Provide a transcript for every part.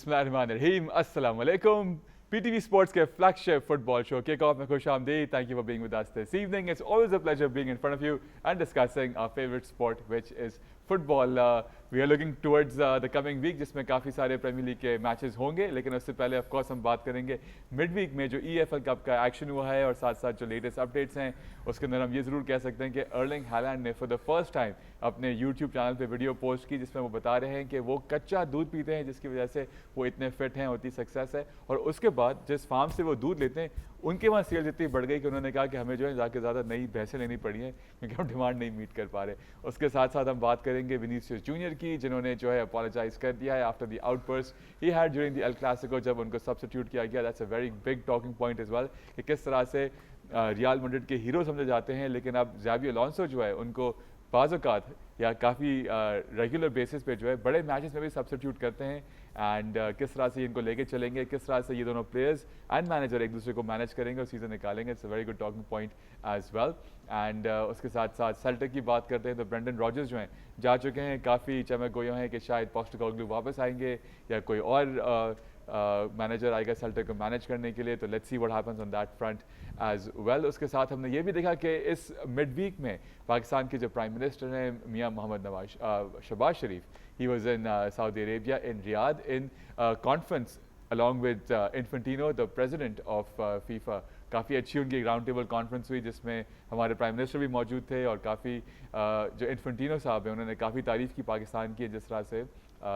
बिस्मिल्लाहिर्रहमानिर्रहीम, अस्सलाम वालेकुम। PTV Sports के flagship football show kick-off में खुश आमदीद. Thank you for being with us this evening. It's always a pleasure being in front of you and discussing our favorite sport, which is football. We are looking towards the coming week, जिसमें काफ़ी सारे premiere League के matches होंगे, लेकिन उससे पहले of course हम बात करेंगे मिड वीक में जो EFL कप का एक्शन हुआ है और साथ साथ जो लेटेस्ट अपडेट्स हैं उसके अंदर हम ये ज़रूर कह सकते हैं कि अर्लिंग हालैंड ने फॉर द फर्स्ट टाइम अपने यूट्यूब चैनल पे वीडियो पोस्ट की, जिसमें वो बता रहे हैं कि वो कच्चा दूध पीते हैं, जिसकी वजह से वो इतने फिट हैं, उतनी सक्सेस है। और उसके बाद जिस फार्म से वो दूध लेते हैं उनके वहाँ सेल्स इतनी बढ़ गई कि उन्होंने कहा कि हमें जो है जाके ज़्यादा नई भैंसें लेनी पड़ी हैं क्योंकि हम डिमांड नहीं मीट कर पा रहे। उसके साथ साथ हम बात करेंगे विनीसियस जूनियर की, जिन्होंने जो है अपोलोजाइज कर दिया है after the outburst he had during the El Clasico, जब उनको सब्स्टिट्यूट किया गया। That's a very big talking point as well कि किस तरह से रियल मैड्रिड के हीरो समझे जाते हैं, लेकिन अब ज़ावी अलोंसो जो है उनको बाज़ औक़ात या काफ़ी रेगुलर बेसिस पे जो है बड़े मैचेस में भी सब्स्टिट्यूट करते हैं। एंड किस तरह से इनको लेके चलेंगे, किस तरह से ये दोनों प्लेयर्स एंड मैनेजर एक दूसरे को मैनेज करेंगे और सीज़न निकालेंगे। It's a very good talking point as well. And उसके साथ साथ सेल्टिक की बात करते हैं तो ब्रेंडन रॉजर्स जो हैं जा चुके हैं, काफ़ी चमक गोयों हैं कि शायद पोस्टेकोग्लू वापस आएंगे या कोई और मैनेजर आएगा सेल्टिक को मैनेज करने के लिए। तो let's see what happens on that front as well. उसके साथ हमने ये भी देखा कि इस मिड वीक में पाकिस्तान के जो प्राइम मिनिस्टर हैं Mian Mohammad Nawaz Shahbaz Sharif, he was in Saudi Arabia in Riyadh in conference along with Infantino the president of FIFA. काफ़ी अच्छी उनकी राउंड टेबल कॉन्फ्रेंस हुई जिसमें हमारे प्राइम मिनिस्टर भी मौजूद थे और काफ़ी जो इन्फेंटिनो साहब हैं उन्होंने काफ़ी तारीफ़ की पाकिस्तान की, जिस तरह से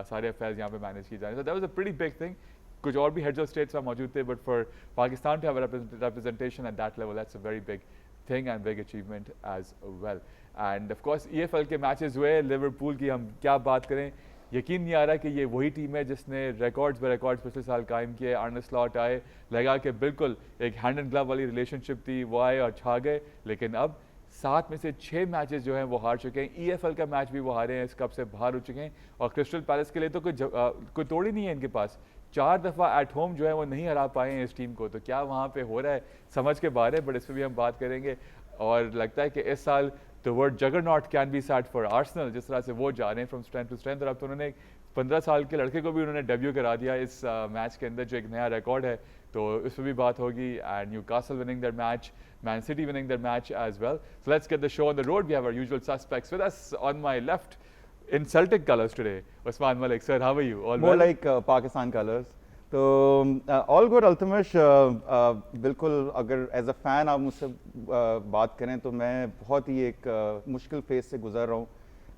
सारे अफेयर्स यहाँ पे मैनेज किए जा रहे हैं। So that was a pretty big thing. कुछ और भी हेड्स ऑफ स्टेट्स मौजूद थे, but for Pakistan to have a representation at that level, that's a very big thing and big achievement as well. And of course EFL के matches हुए, Liverpool की हम क्या बात करें, यकीन नहीं आ रहा कि ये वही टीम है जिसने रिकॉर्ड्स ब रिकॉर्ड्स पिछले साल कायम किए। आर्ने स्लॉट आए, लगा कि बिल्कुल एक हैंड एंड ग्लव वाली रिलेशनशिप थी, वो आए और छा गए, लेकिन अब 7 में से 6 मैचेस जो हैं वो हार चुके हैं। EFL का मैच भी वो हारे हैं, इस कप से बाहर हो चुके हैं। और क्रिस्टल पैलेस के लिए तो कोई तोड़ ही नहीं है इनके पास, 4 दफ़ा एट होम जो है वो नहीं हरा पाए हैं इस टीम को। तो क्या वहाँ पे हो रहा है समझ के बाहर है, बट इस पर भी हम बात करेंगे। और लगता है कि इस साल the word juggernaut can be set for Arsenal, जिस तरह से वो जा रहे हैं फ्रॉम स्ट्रेंथ टू स्ट्रेंथ। और अब तो उन्होंने 15 साल के लड़के को भी उन्होंने डेब्यू करा दिया इस मैच के अंदर, जो एक नया रिकॉर्ड है, तो इस पर भी बात होगी। And Newcastle winning that match, Man City winning that match as well. So let's get the show on the road. We have our usual suspects with us on my left in Celtic colours today. Usman Malik, sir, how are you? All More well? like Pakistan colours. तो all good Altamash. बिल्कुल, अगर as a fan आप मुझसे बात करें तो मैं बहुत ही एक मुश्किल फेज से गुजर रहा हूँ,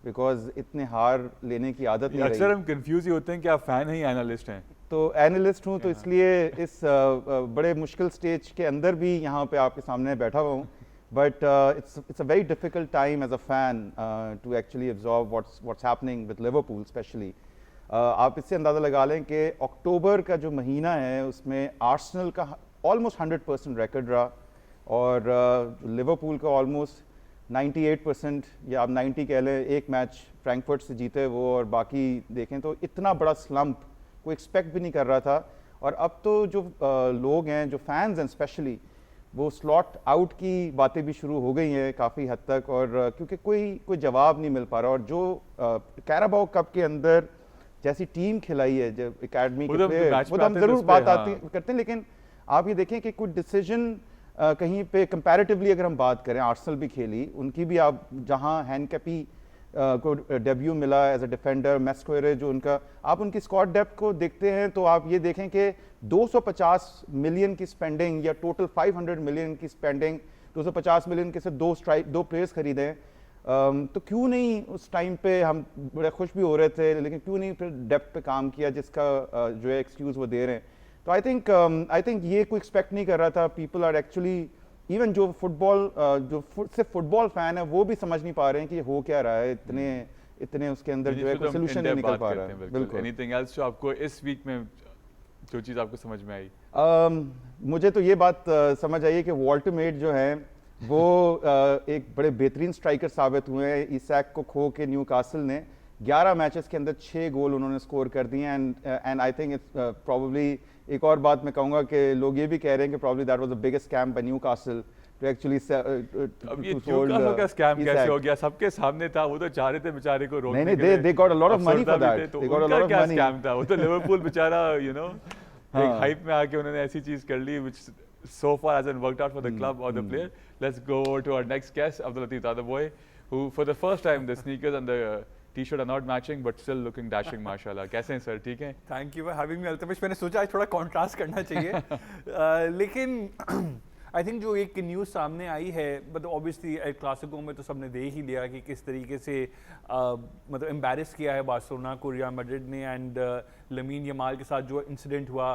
बिकॉज इतने हार लेने की आदत नहीं रही। अक्सर हम कंफ्यूज ही होते हैं कि आप फ़ैन हैं या एनालिस्ट हैं। तो एनालिस्ट हूँ, तो इसलिए इस बड़े मुश्किल स्टेज के अंदर भी यहाँ पे आपके सामने बैठा हुआ हूँ। But it's a very difficult time as a fan to actually absorb what's happening with Liverpool especially. आप इससे अंदाज़ा लगा लें कि अक्टूबर का जो महीना है उसमें आर्सेनल का ऑलमोस्ट 100% रिकॉर्ड रहा और लिवरपूल का ऑलमोस्ट 98% या आप 90 कह लें। एक मैच फ्रैंकफर्ट से जीते वो, और बाकी देखें तो इतना बड़ा स्लंप कोई एक्सपेक्ट भी नहीं कर रहा था। और अब तो जो लोग हैं, जो फैंस हैं स्पेशली, वो स्लॉट आउट की बातें भी शुरू हो गई हैं काफ़ी हद तक, और क्योंकि कोई जवाब नहीं मिल पा रहा। और जो कैराबाओ कप के अंदर जैसी टीम खिलाई है, जब एकेडमी के प्लेयर, वो तो हम ज़रूर बात करते हैं, लेकिन आप ये देखें कि कुछ डिसीजन कहीं पे कंपैरेटिवली अगर हम बात करें, आर्सेनल भी खेली, उनकी भी आप जहां हैंडकैपी को डेब्यू मिला एज अ डिफेंडर, मैस्क्वेरे जो उनका, आप उनकी स्क्वाड डेप्थ को देखते हैं तो आप ये देखें कि 250 मिलियन की स्पेंडिंग या टोटल 500 मिलियन की स्पेंडिंग, 250 मिलियन के से दो प्लेयर्स खरीदे। तो क्यों नहीं उस टाइम पे हम बड़े खुश भी हो रहे थे, लेकिन क्यों नहीं फिर डेप्थ पे काम किया, जिसका जो है एक्सक्यूज़ वो दे रहे हैं। तो आई थिंक ये कोई एक्सपेक्ट नहीं कर रहा था। पीपल आर एक्चुअली, इवन जो फुटबॉल सिर्फ फुटबॉल फैन है वो भी समझ नहीं पा रहे हैं कि हो क्या रहा है, इतने उसके अंदर जो है कोई सोल्यूशन नहीं निकल पा रहा है। बिल्कुल। एनीथिंग एल्स जो आपको इस वीक में जो चीज़ आपको समझ में आई? मुझे तो ये बात समझ आई है कि वॉल्टमेट जो है वो एक बड़े बेहतरीन स्ट्राइकर साबित हुए हैं। ईसैक को खो के न्यूकासल ने 11 मैचेस के अंदर 6 गोल उन्होंने स्कोर कर दिए। And I think it's probably, एक और बात मैं कहूँगा कि लोग ये भी कह रहे हैं कि probably that was the biggest scam by Newcastle to actually अब ये to न्यूकासल का स्कैम कैसे Isak. हो गया? सबके सामने था, वो तो चाह रहे थे बेचारे को रोकने नहीं, के लिए। they got a lot of money for अफसरदा भी that. थे, तो They got a उनका lot of क्या money. स्कैम था? वो तो लिवरपूल बेचारा एक हाँ. हाइप में आके उन्होंने ऐसी चीज कर ली which so far hasn't worked out for the club or the player. Let's go over to our next guest, Abdul Latif Tadaboy, who for the first time the sneakers and the t-shirt are not matching but still looking dashing, माशाल्लाह. कैसे हैं sir? ठीक हैं? Thank you for having me Altamish. मैंने सोचा आज थोड़ा contrast करना चाहिए लेकिन आई थिंक जो एक न्यूज़ सामने आई है, मतलब ऑब्वियसली क्लासिको में तो सबने देख ही लिया कि किस तरीके से मतलब एम्बैरस किया है बार्सिलोना को रियल मैड्रिड ने, एंड लमीन यमाल के साथ जो इंसिडेंट हुआ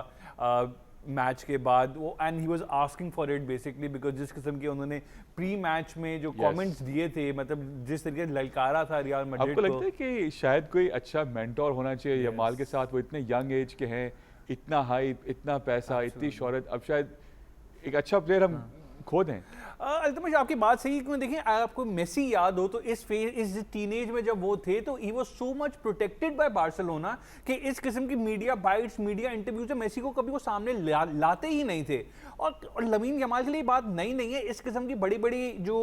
मैच के बाद वो, and he was asking for it basically because जिस किस्म के उन्होंने प्री मैच में जो कमेंट्स दिए थे, मतलब जिस तरीके से ललकारा था रियल मैड्रिड आपको लगता है कि शायद कोई अच्छा मेंटोर होना चाहिए यमाल के साथ? वो इतने यंग एज के हैं, इतना हाइप, इतना पैसा, इतनी शोहरत, अब शायद एक अच्छा प्लेयर हम खो दें। अल्तमिश आपकी बात सही है, क्यों देखिए आपको मेसी याद हो तो इस टीनेज में जब वो थे तो he was so much protected by Barcelona कि इस किस्म की मीडिया बाइट्स, मीडिया इंटरव्यू से मेसी को कभी वो सामने लाते ही नहीं थे। और लमीन यमाल के लिए बात नई नहीं है, इस किस्म की बड़ी बड़ी जो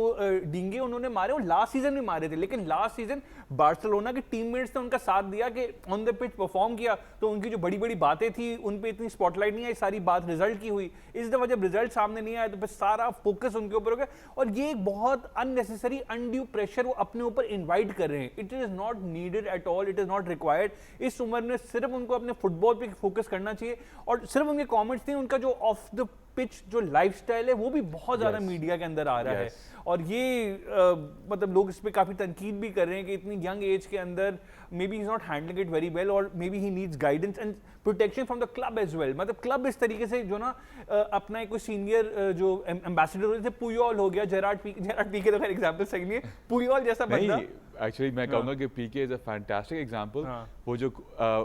डींगे उन्होंने मारे वो लास्ट सीजन में मारे थे, लेकिन लास्ट सीजन बार्सिलोना के टीममेट्स ने उनका साथ दिया कि ऑन द पिच परफॉर्म किया, तो उनकी जो बड़ी बड़ी बातें थी उन पे इतनी स्पॉटलाइट नहीं आई, सारी बात रिजल्ट की हुई। इस दफा जब रिजल्ट सामने नहीं आया तो फिर सारा फोकस उनके ऊपर हो गया, और ये एक बहुत अननेसेसरी अनड्यू प्रेशर वो अपने ऊपर इनवाइट कर रहे हैं। It is not needed at all, it is not required. इस उम्र में सिर्फ उनको अपने फुटबॉल पे फोकस करना चाहिए, और सिर्फ उनके कमेंट्स थे, उनका जो ऑफ द पिच जो लाइफस्टाइल है वो भी बहुत ज्यादा मीडिया के अंदर आ रहा है, और ये मतलब लोग इस पे काफी तनकीद भी कर रहे हैं कि इतनी यंग एज के अंदर maybe he is not handling it very well, और maybe he needs guidance and protection from the club as well. मतलब क्लब इस तरीके से जो ना अपना एक कोई सीनियर जो एम्बेसडर जैसे पुयोल हो गया, जेरार्ड पीके तो खैर एग्जांपल सही नहीं है, पुयोल जैसा बंदा। एक्चुअली मैं कहूँगा कि पीके इज अ फैंटास्टिक एग्जांपल। वो जो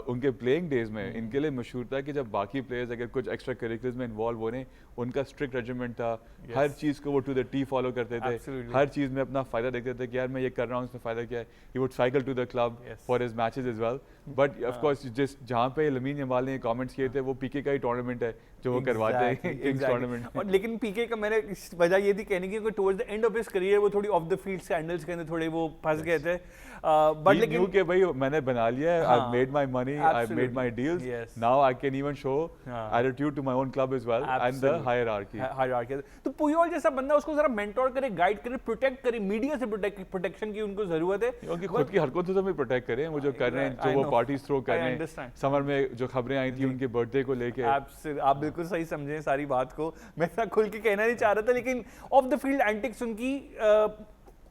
उनके प्लेइंग डेज में इनके लिए मशहूर था कि जब बाकी प्लेयर्स अगर कुछ एक्स्ट्रा करिकुलर्स में इन्वॉल्व हो रहे, उनका स्ट्रिक्ट रेजिमेंट था, हर चीज़ को वो टू द टी फॉलो करते थे, हर चीज़ में अपना फ़ायदा देखते थे कि यार मैं ये कर रहा हूँ, इसमें फ़ायदा क्या है। He would cycle to the club for his matches as well, but of course जिस जहाँ पे लमीन यमाल ने कमेंट्स किए थे वो पीके का ही टूर्नामेंट है जो वो करवाते हैं, किंग्स टूर्नामेंट। और लेकिन पीके का मैंने वजह ये थी कहने की कि towards the end of his career वो थोड़ी ऑफ द फील्ड स्कैंडल्स के अंदर थोड़े वो फंस गए थे, बट लेकिन कि भाई मैंने बना लिया है, I've made my money, I've made my deals, now I can even show attitude to my own club as well and the hierarchy. तो पुयोल जैसा बंदा उसको जरा मेंटोर करे, गाइड करे, प्रोटेक्ट करे, मीडिया से प्रोटेक्शन की उनको जरूरत है, उनकी खुद की हरकतों से भी प्रोटेक्ट करें, वो जो कर रहे हैं, जो वो पार्टीज थ्रो कर रहे हैं। समर में जो खबरें आई थी उनके बर्थडे को लेके, आप बिल्कुल सही समझे सारी बात को, मैं इतना खुल के कहना नहीं चाह रहा था, लेकिन ऑफ द फील्ड एंटिक्स उनकी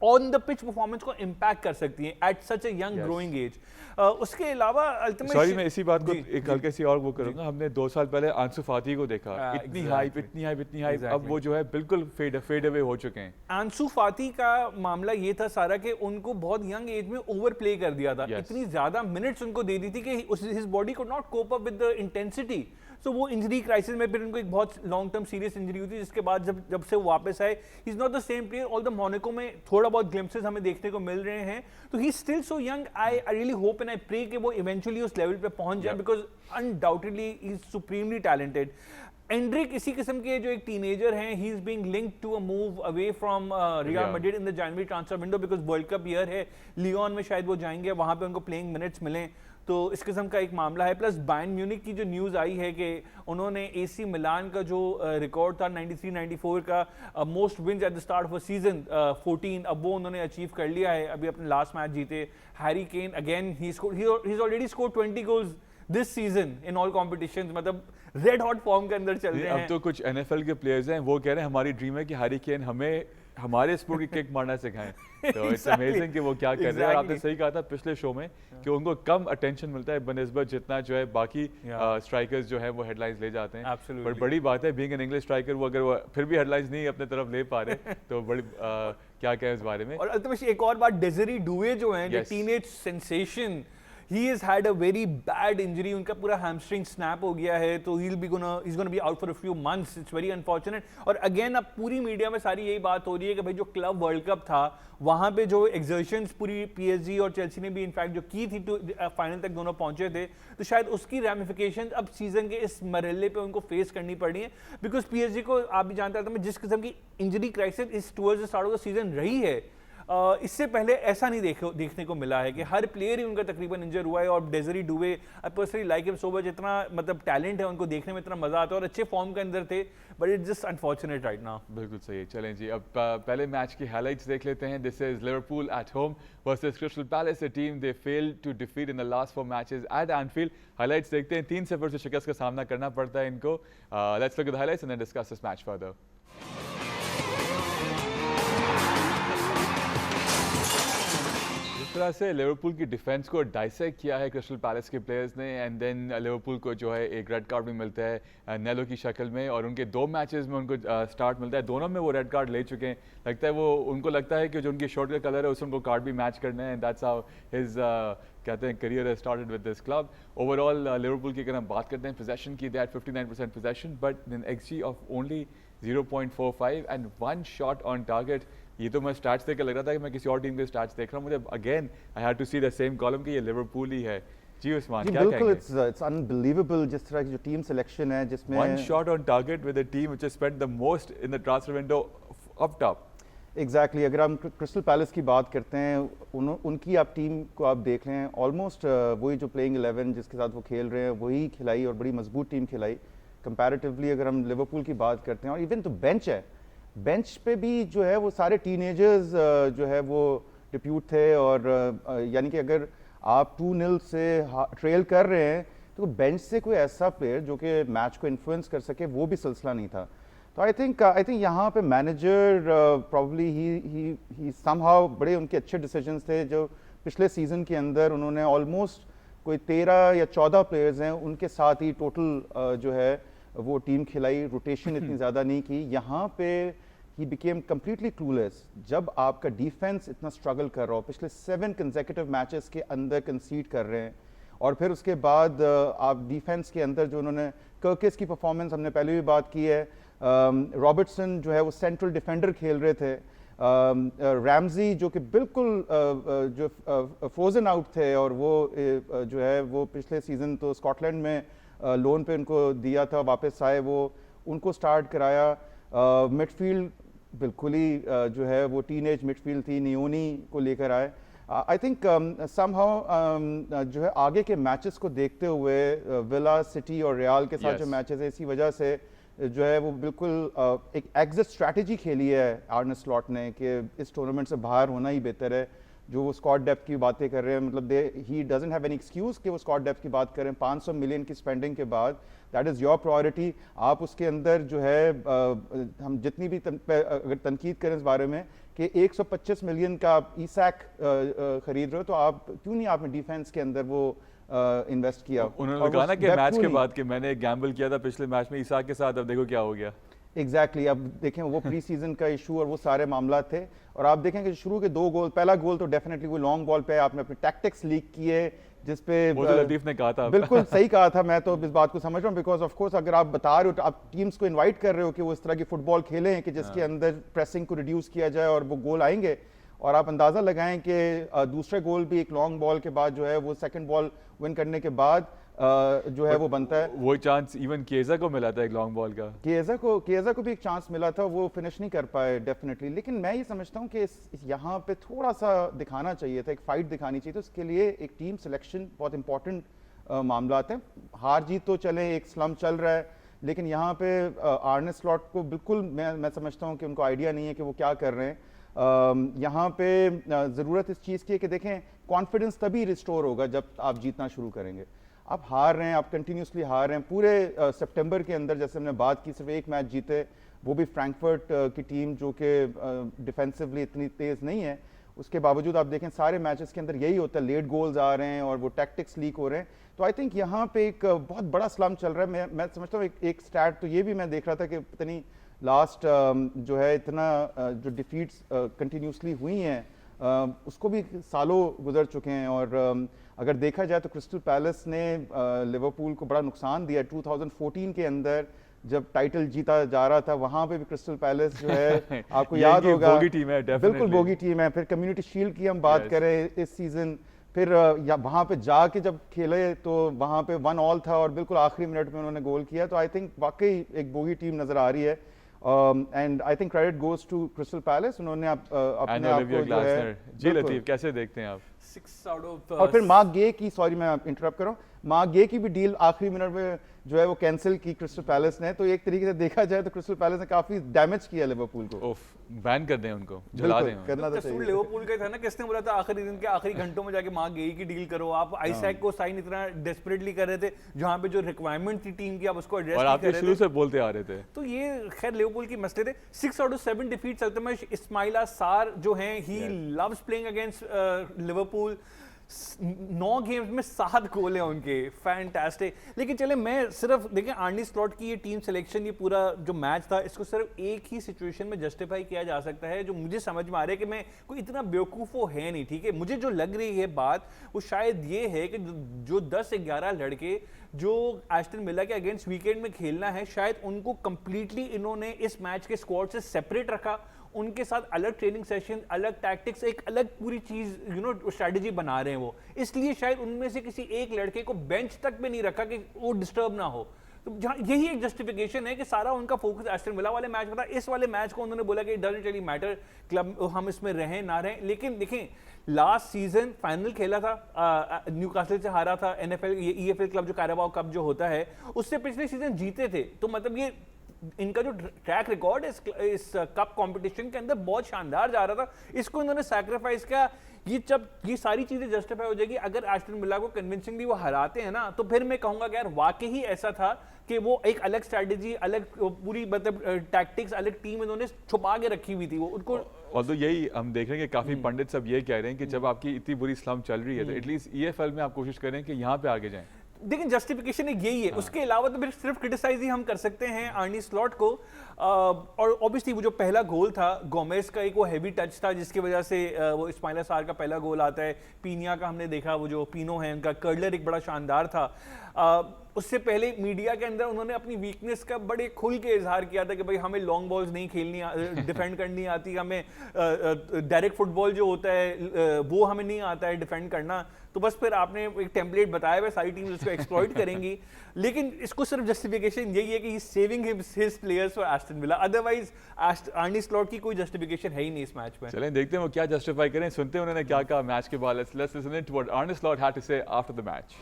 ऑन द पिच परफॉर्मेंस को इम्पैक्ट कर सकती हैं at such a young growing age. उसके अलावा अल्टीमेट सॉरी मैं इसी बात को एक हल्के सी और वो करूंगा, हमने 2 साल पहले आंसू फाती को देखा, इतनी हाइप, अब वो जो है बिल्कुल फेड अवे हो चुके हैं। आंसू फाती का मामला ये था सारा कि उनको बहुत यंग एज में ओवर प्ले कर दिया था, इतनी ज्यादा मिनट्स उनको दे दी थी कि his body could not cope up with the intensity, so वो इंजरी क्राइसिस में फिर उनको एक बहुत लॉन्ग टर्म सीरियस इंजरी हुई थी, जिसके बाद जब से वो वापस आए ही is not the same player. All the Monaco में थोड़ा बहुत ग्लिम्पसेस हमें देखने को मिल रहे हैं, तो he still so young. I really hope and I pray कि वो इवेंचुअली उस लेवल पे पहुंच जाए, because undoubtedly he is supremely talented. Endrick इसी किस्म के जो एक टीनेजर हैं, he is being linked to a move away from Real Madrid in the January transfer window, because World Cup year है, लियोन में शायद वो जाएंगे, वहां पे उनको प्लेइंग मिनट्स मिलें, तो इस किस्म का एक मामला है। प्लस बायर्न म्यूनिख की जो न्यूज़ आई है कि उन्होंने एसी मिलान का जो रिकॉर्ड था 93-94 का most wins at the start off season 14, अब वो उन्होंने अचीव कर लिया है, अभी अपने लास्ट मैच जीते। Harry Kane again he is already scored 20 goals this season in all competitions, मतलब रेड हॉट फॉर्म के अंदर चल रहे हैं। अब तो कुछ एनएफएल के प्लेयर्स हैं, वो कह रहे हैं हमारी ड्रीम है कि हैरी केन हमें हमारे स्पोर्ट की किक मारना सिखाएं, तो इट्स अमेजिंग कि वो क्या कर रहे हैं। और आपने सही कहा था पिछले शो में कि उनको कम अटेंशन मिलता है बनिस्बत जितना जो है बाकी स्ट्राइकर्स जो है वो हेडलाइंस ले जाते हैं, पर बड़ी बात है बीइंग एन इंग्लिश स्ट्राइकर, वो अगर वो फिर भी हेडलाइंस नहीं अपने तरफ ले पा रहे तो बड़ी क्या कहें इस बारे में। और अल्टीमेटली एक और बात, डेज़िरी डुवे जो हैं, जो teenage sensation, he has had a very bad injury, उनका पूरा हैमस्ट्रिंग स्नैप हो गया है, तो he's gonna be out for a few months. It's very unfortunate. और अगेन अब पूरी मीडिया में सारी यही बात हो रही है कि भाई जो क्लब वर्ल्ड कप था वहां पे जो एक्सर्शंस पूरी पीएसजी और चेल्सी ने भी इनफैक्ट जो की थी तो फाइनल तक दोनों पहुंचे थे, तो शायद उसकी रैमिफिकेशन अब सीजन के इस मरहले पे उनको फेस करनी पड़ी है, बिकॉज पीएसजी को आप भी जानते हैं जिस किस्म की इंजरी क्राइसिस इस towards the start of the season रही है, इससे पहले ऐसा नहीं देखने को मिला है कि हर प्लेयर ही उनका तकरीबन इंजर हुआ है। और Desire Doue, I personally like him so much, इतना मतलब टैलेंट है, उनको देखने में इतना मजा आता है और अच्छे फॉर्म के अंदर थे, but it's just unfortunate right now. बिल्कुल सही। चलें जी, अब पहले मैच की हाइलाइट्स देख लेते हैं। This is Liverpool at home versus Crystal Palace, a team they failed to defeat in the last 4 matches at Anfield. Highlights देखते हैं। 3-0 से शिकस्त का सामना करना पड़ता है इनको। Let's look at the highlights and then discuss this match further. तरह से लिवरपूल की डिफेंस को डाइसेक्ट किया है क्रिस्टल पैलेस के प्लेयर्स ने, एंड देन लिवरपूल को जो है एक रेड कार्ड भी मिलता है नेलो की शक्ल में, और उनके 2 मैचेस में उनको स्टार्ट मिलता है, दोनों में वो रेड कार्ड ले चुके हैं। लगता है वो उनको लगता है कि जो उनकी शर्ट का कलर है उससे उनको कार्ड भी मैच करना है, एंड दैट्स हाउ हिज कहते हैं career has started with this club. Overall Liverpool की अगर हम बात करते हैं पोजेशन की, they had 59% possession but an xG of only 0.45 and 1 shot on target. ये तो मैं स्टार्ट्स देख के लग रहा था कि मैं किसी और टीम के स्टार्ट्स देख रहा हूँ, मुझे again I had to see the same column कि ये लिवरपूल ही है। जी उस्मान, क्या बिल्कुल, कहेंगे? इट्स अनबिलीवेबल जिस तरह की जो टीम सिलेक्शन है, जिसमें 1 shot on target with a team which has spent the most in the transfer window up top. Exactly अगर हम क्रिस्टल पैलेस की बात करते हैं, उनकी आप टीम को आप देख रहे हैं, ऑलमोस्ट वही जो प्लेइंग 11 जिसके साथ वो खेल रहे हैं वही खिलाई, और बड़ी मजबूत टीम खिलाई कंपैरेटिवली। अगर हम लिवरपूल की बात करते हैं, और इवन तो बेंच है, बेंच पे भी जो है वो सारे टीनेजर्स जो है वो डिप्यूट थे, और यानी कि अगर आप 2-0 से ट्रेल कर रहे हैं तो बेंच से कोई ऐसा प्लेयर जो कि मैच को इन्फ्लुएंस कर सके वो भी सिलसिला नहीं था। तो आई थिंक यहाँ पे मैनेजर प्रॉब्ली ही समहाउ बड़े उनके अच्छे डिसीजंस थे, जो पिछले सीजन के अंदर उन्होंने ऑलमोस्ट कोई 13 या 14 प्लेयर्स हैं उनके साथ ही टोटल जो है वो टीम खिलाई, रोटेशन इतनी ज़्यादा नहीं की। यहाँ पे ही बिकेम कम्प्लीटली क्लूलेस। जब आपका डिफेंस इतना स्ट्रगल कर रहा हो, पिछले 7 कंसेक्यूटिव मैचेस के अंदर कंसीड कर रहे हैं, और फिर उसके बाद आप डिफेंस के अंदर जो उन्होंने कर्किस की परफॉर्मेंस हमने पहले भी बात की है, रॉबर्टसन जो है वो सेंट्रल डिफेंडर खेल रहे थे, रैमजी जो कि बिल्कुल जो फ्रोजन आउट थे, और वो जो है वो पिछले सीज़न तो स्कॉटलैंड में लोन पे उनको दिया था, वापस आए, वो उनको स्टार्ट कराया। मिडफील्ड बिल्कुल ही जो है वो टीनेज मिडफील्ड थी, नियोनी को लेकर आए। आई थिंक समहाउ जो है आगे के मैचेस को देखते हुए विला, सिटी और रियाल के साथ जो मैचेस है, इसी वजह से जो है वो बिल्कुल एक एग्जिट स्ट्रैटेजी खेली है आर्ने स्लॉट ने कि इस टूर्नामेंट से बाहर होना ही बेहतर है। जो वो स्क्वाड डेप्थ की बातें कर रहे हैं, मतलब he doesn't have any excuse कि वो स्क्वाड डेप्थ की बात करें। 500 मिलियन की स्पेंडिंग के बाद दैट इज़ योर प्रायोरिटी। आप उसके अंदर जो है हम जितनी भी अगर तनकीद करें इस बारे में कि 125 मिलियन का आप ईसैक खरीद रहे हो, तो आप क्यों नहीं आपने डिफेंस के अंदर वो इन्वेस्ट किया। उन्होंने कहा ना कि मैच के बाद कि मैंने गैम्बल किया था पिछले मैच में ईसाक के साथ, अब देखो क्या हो गया। एग्जैक्टली अब देखें वो प्री सीजन का इशू और वो सारे मामला थे, और आप देखें कि शुरू के 2 गोल, पहला गोल तो डेफिनेटली वो लॉन्ग बॉल पे आपने अपने टैक्टिक्स लीक किए, जिसपे वो तो लतीफ ने कहा था। बिल्कुल सही कहा था, मैं तो इस बात को समझ रहा हूँ, बिकॉज ऑफ कोर्स अगर आप बता रहे हो तो आप टीम्स को इनवाइट कर रहे हो कि वो इस तरह की फुटबॉल खेलें कि जिसके अंदर प्रेसिंग को रिड्यूस किया जाए और वो गोल आएंगे, और आप अंदाजा लगाएं कि दूसरे गोल भी एक लॉन्ग बॉल के बाद जो है वो सेकंड बॉल विन करने के बाद जो है वो बनता है। वो चांस इवन केजा को मिला था एक लॉन्ग बॉल का, केजा को भी एक चांस मिला था, वो फिनिश नहीं कर पाए डेफिनेटली। लेकिन मैं ये समझता हूँ कि यहाँ पे थोड़ा सा दिखाना चाहिए था, एक फाइट दिखानी चाहिए, तो उसके लिए एक टीम सिलेक्शन बहुत इंपॉर्टेंट मामला है। हार जीत तो चले, एक स्लम चल रहा है, लेकिन यहाँ पे आर्ने स्लॉट को बिल्कुल मैं समझता हूँ कि उनको आइडिया नहीं है कि वो क्या कर रहे हैं। यहाँ पे ज़रूरत इस चीज़ की है कि देखें कॉन्फिडेंस तभी रिस्टोर होगा जब आप जीतना शुरू करेंगे। आप हार रहे हैं, आप कंटिन्यूसली हार रहे हैं। पूरे सितंबर के अंदर जैसे हमने बात की, सिर्फ एक मैच जीते, वो भी फ्रैंकफर्ट की टीम जो कि डिफेंसिवली इतनी तेज़ नहीं है, उसके बावजूद आप देखें सारे मैचेस के अंदर यही होता है, लेट गोल्स आ रहे हैं और वो टैक्टिक्स लीक हो रहे हैं। तो आई थिंक यहाँ पे एक बहुत बड़ा स्लम चल रहा है। मैं समझता हूँ एक स्टैट तो ये भी मैं देख रहा था कि पता नहीं लास्ट जो है इतना जो डिफीट्स कंटिन्यूसली हुई हैं उसको भी सालों गुजर चुके हैं। और अगर देखा जाए तो क्रिस्टल पैलेस ने लिवरपूल को बड़ा नुकसान दिया 2014 के अंदर, जब टाइटल जीता जा रहा था, वहां पे भी क्रिस्टल पैलेस जो है आपको याद होगा, बोगी टीम है, बिल्कुल बोगी टीम है। फिर कम्युनिटी शील्ड की हम बात करें इस सीजन, फिर वहां पे जाके जब खेले तो वहां पे 1-1 था और बिल्कुल आखिरी मिनट में उन्होंने गोल किया। तो आई थिंक वाकई एक बोगी टीम नजर आ रही है। And I think credit goes to Crystal Palace, उन्होंने अपने आप को जो है जी लतीफ कैसे देखते हैं आप? 6 आउट ऑफ और फिर मार्क गे की, सॉरी मैं इंटरप्ट कर रहा हूँ, मार्क गे की भी डील आखिरी मिनट में जो है वो कैंसिल की क्रिस्टल पैलेस ने। तो एक तरीके से देखा जाए तो क्रिस्टल पैलेस ने काफी डैमेज किया लिवरपूल को। उफ, बैन कर दें उनको, जला दें उनको। करना तो कसूर चाहिए। लिवरपूल का था ना, किसने बोला था आखिरी दिन के आखिरी घंटों में जाके मार्क गेई की डील करो। आप आइसैक को साइन इतना डेस्परेटली कर रहे थे, जहां पे जो रिक्वायरमेंट थी टीम की आप उसको एड्रेस और नहीं आप कर रहे शुरू थे। से बोलते आ रहे थे। तो ये खैर लिवरपूल की मसले थे। 6 out of 7 defeats Altamash Ismaila सार जो हैं, he loves playing against Liverpool. 9 games में 7 गोल हैं उनके, फैंटास्टिक। लेकिन चले मैं सिर्फ देखें आर्नी स्लॉट की ये टीम सिलेक्शन, ये पूरा जो मैच था, इसको सिर्फ एक ही सिचुएशन में जस्टिफाई किया जा सकता है, जो मुझे समझ में आ रहा है कि मैं कोई इतना बेवकूफ़ वो है नहीं, ठीक है। मुझे जो लग रही है बात वो शायद ये है कि जो 10-11 लड़के जो एस्टन विला के अगेंस्ट वीकेंड में खेलना है, शायद उनको कंप्लीटली इन्होंने इस मैच के स्क्वाड से सेपरेट रखा, उनके साथ अलग ट्रेनिंग सेशन, अलग टैक्टिक्स, एक अलग पूरी चीज स्ट्रैटेजी बना रहे हैं वो। इसलिए शायद उनमें से किसी एक लड़के को बेंच तक भी नहीं रखा कि वो डिस्टर्ब ना हो। तो यही एक जस्टिफिकेशन है कि सारा उनका फोकस एस्टन विला वाले मैच में था। इस वाले मैच को उन्होंने बोला कि डजंट रियली मैटर क्लब हम इसमें रहें ना रहें। लेकिन देखें लास्ट सीजन फाइनल खेला था, न्यूकासल से हारा था, एनएफएल ईएफएल क्लब जो कैराबाओ कप जो होता है, उससे पिछले सीजन जीते थे। तो मतलब ये इनका जो ट्रैक रिकॉर्ड इस कप कंपटीशन के अंदर बहुत शानदार जा रहा था। इसको इन्होंने सैक्रिफाइस किया। ये जब ये सारी चीजें जस्टिफाई हो जाएगी, अगर एस्टन विला को कन्विंसिंगली वो हराते हैं ना, तो फिर मैं कहूंगा कि यार वाकई ही ऐसा था कि वो एक अलग स्ट्रैटेजी, अलग पूरी मतलब टैक्टिक्स, अलग टीम इन्होंने छुपा के रखी हुई थी वो उनको। और तो यही हम देख रहे हैं कि काफी पंडित सब ये कह रहे हैं कि जब आपकी इतनी बुरी स्लम्प चल रही है तो एटलीस्ट ईएफएल में आप कोशिश करें कि यहाँ पे आगे जाएं। लेकिन जस्टिफिकेशन एक यही है। उसके अलावा तो फिर सिर्फ क्रिटिसाइज ही हम कर सकते हैं आर्नी स्लॉट को। और ऑब्वियसली वो जो पहला गोल था गोमेज का, एक वो हैवी टच था जिसकी वजह से वो इस्माइला सार का पहला गोल आता है। पीनिया का हमने देखा, वो जो पीनो है उनका कर्लर एक बड़ा शानदार था। उससे पहले मीडिया के अंदर उन्होंने अपनी वीकनेस का बड़े खुल के इजहार किया था कि भाई हमें लॉन्ग बॉल्स नहीं खेलनी, डिफेंड करनी आती, हमें डायरेक्ट फुटबॉल जो होता है वो हमें नहीं आता है डिफेंड करना। तो बस फिर आपने एक टेम्पलेट बताया हुआ, सारी टीम उसको एक्सप्लॉइट करेंगी। लेकिन इसको सिर्फ जस्टिफिकेशन यही है कि saving his players for Aston villa, otherwise Arnie slot की कोई जस्टिफिकेशन है ही नहीं इस मैच में। चलें देखते हैं वो क्या जस्टिफाई करें, सुनते हैं उन्होंने क्या कहा मैच के बाद। Let's listen to what Arne Slot had to say after the match.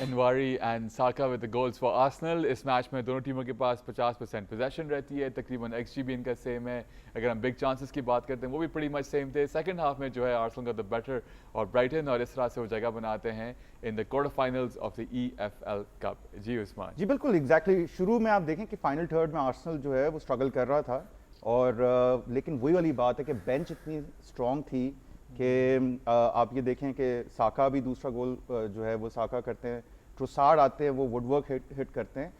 Enwari and Saka with the goals for Arsenal. इस मैच में दोनों टीमों के पास 50% पोजेशन रहती है, तकरीबन XG भी इनका सेम है। अगर हम बिग चांसेस की बात करते हैं वो भी pretty much सेम थे। सेकंड हाफ में जो है आर्सेनल का द बेटर और ब्राइटन, और इस तरह से वो जगह बनाते हैं in the quarter finals of the EFL cup. जी उस्मान जी बिल्कुल एग्जैक्टली। शुरू में आप देखें कि फाइनल थर्ड में आर्सेनल जो है वो स्ट्रगल कर रहा था, और लेकिन वही वाली बात है कि बेंच इतनी स्ट्रॉन्ग थी कि आप ये देखें कि साका भी दूसरा गोल जो है वो साका करते हैं, ट्रोसार्ड आते हैं, वो वुडवर्क हिट करते हैं,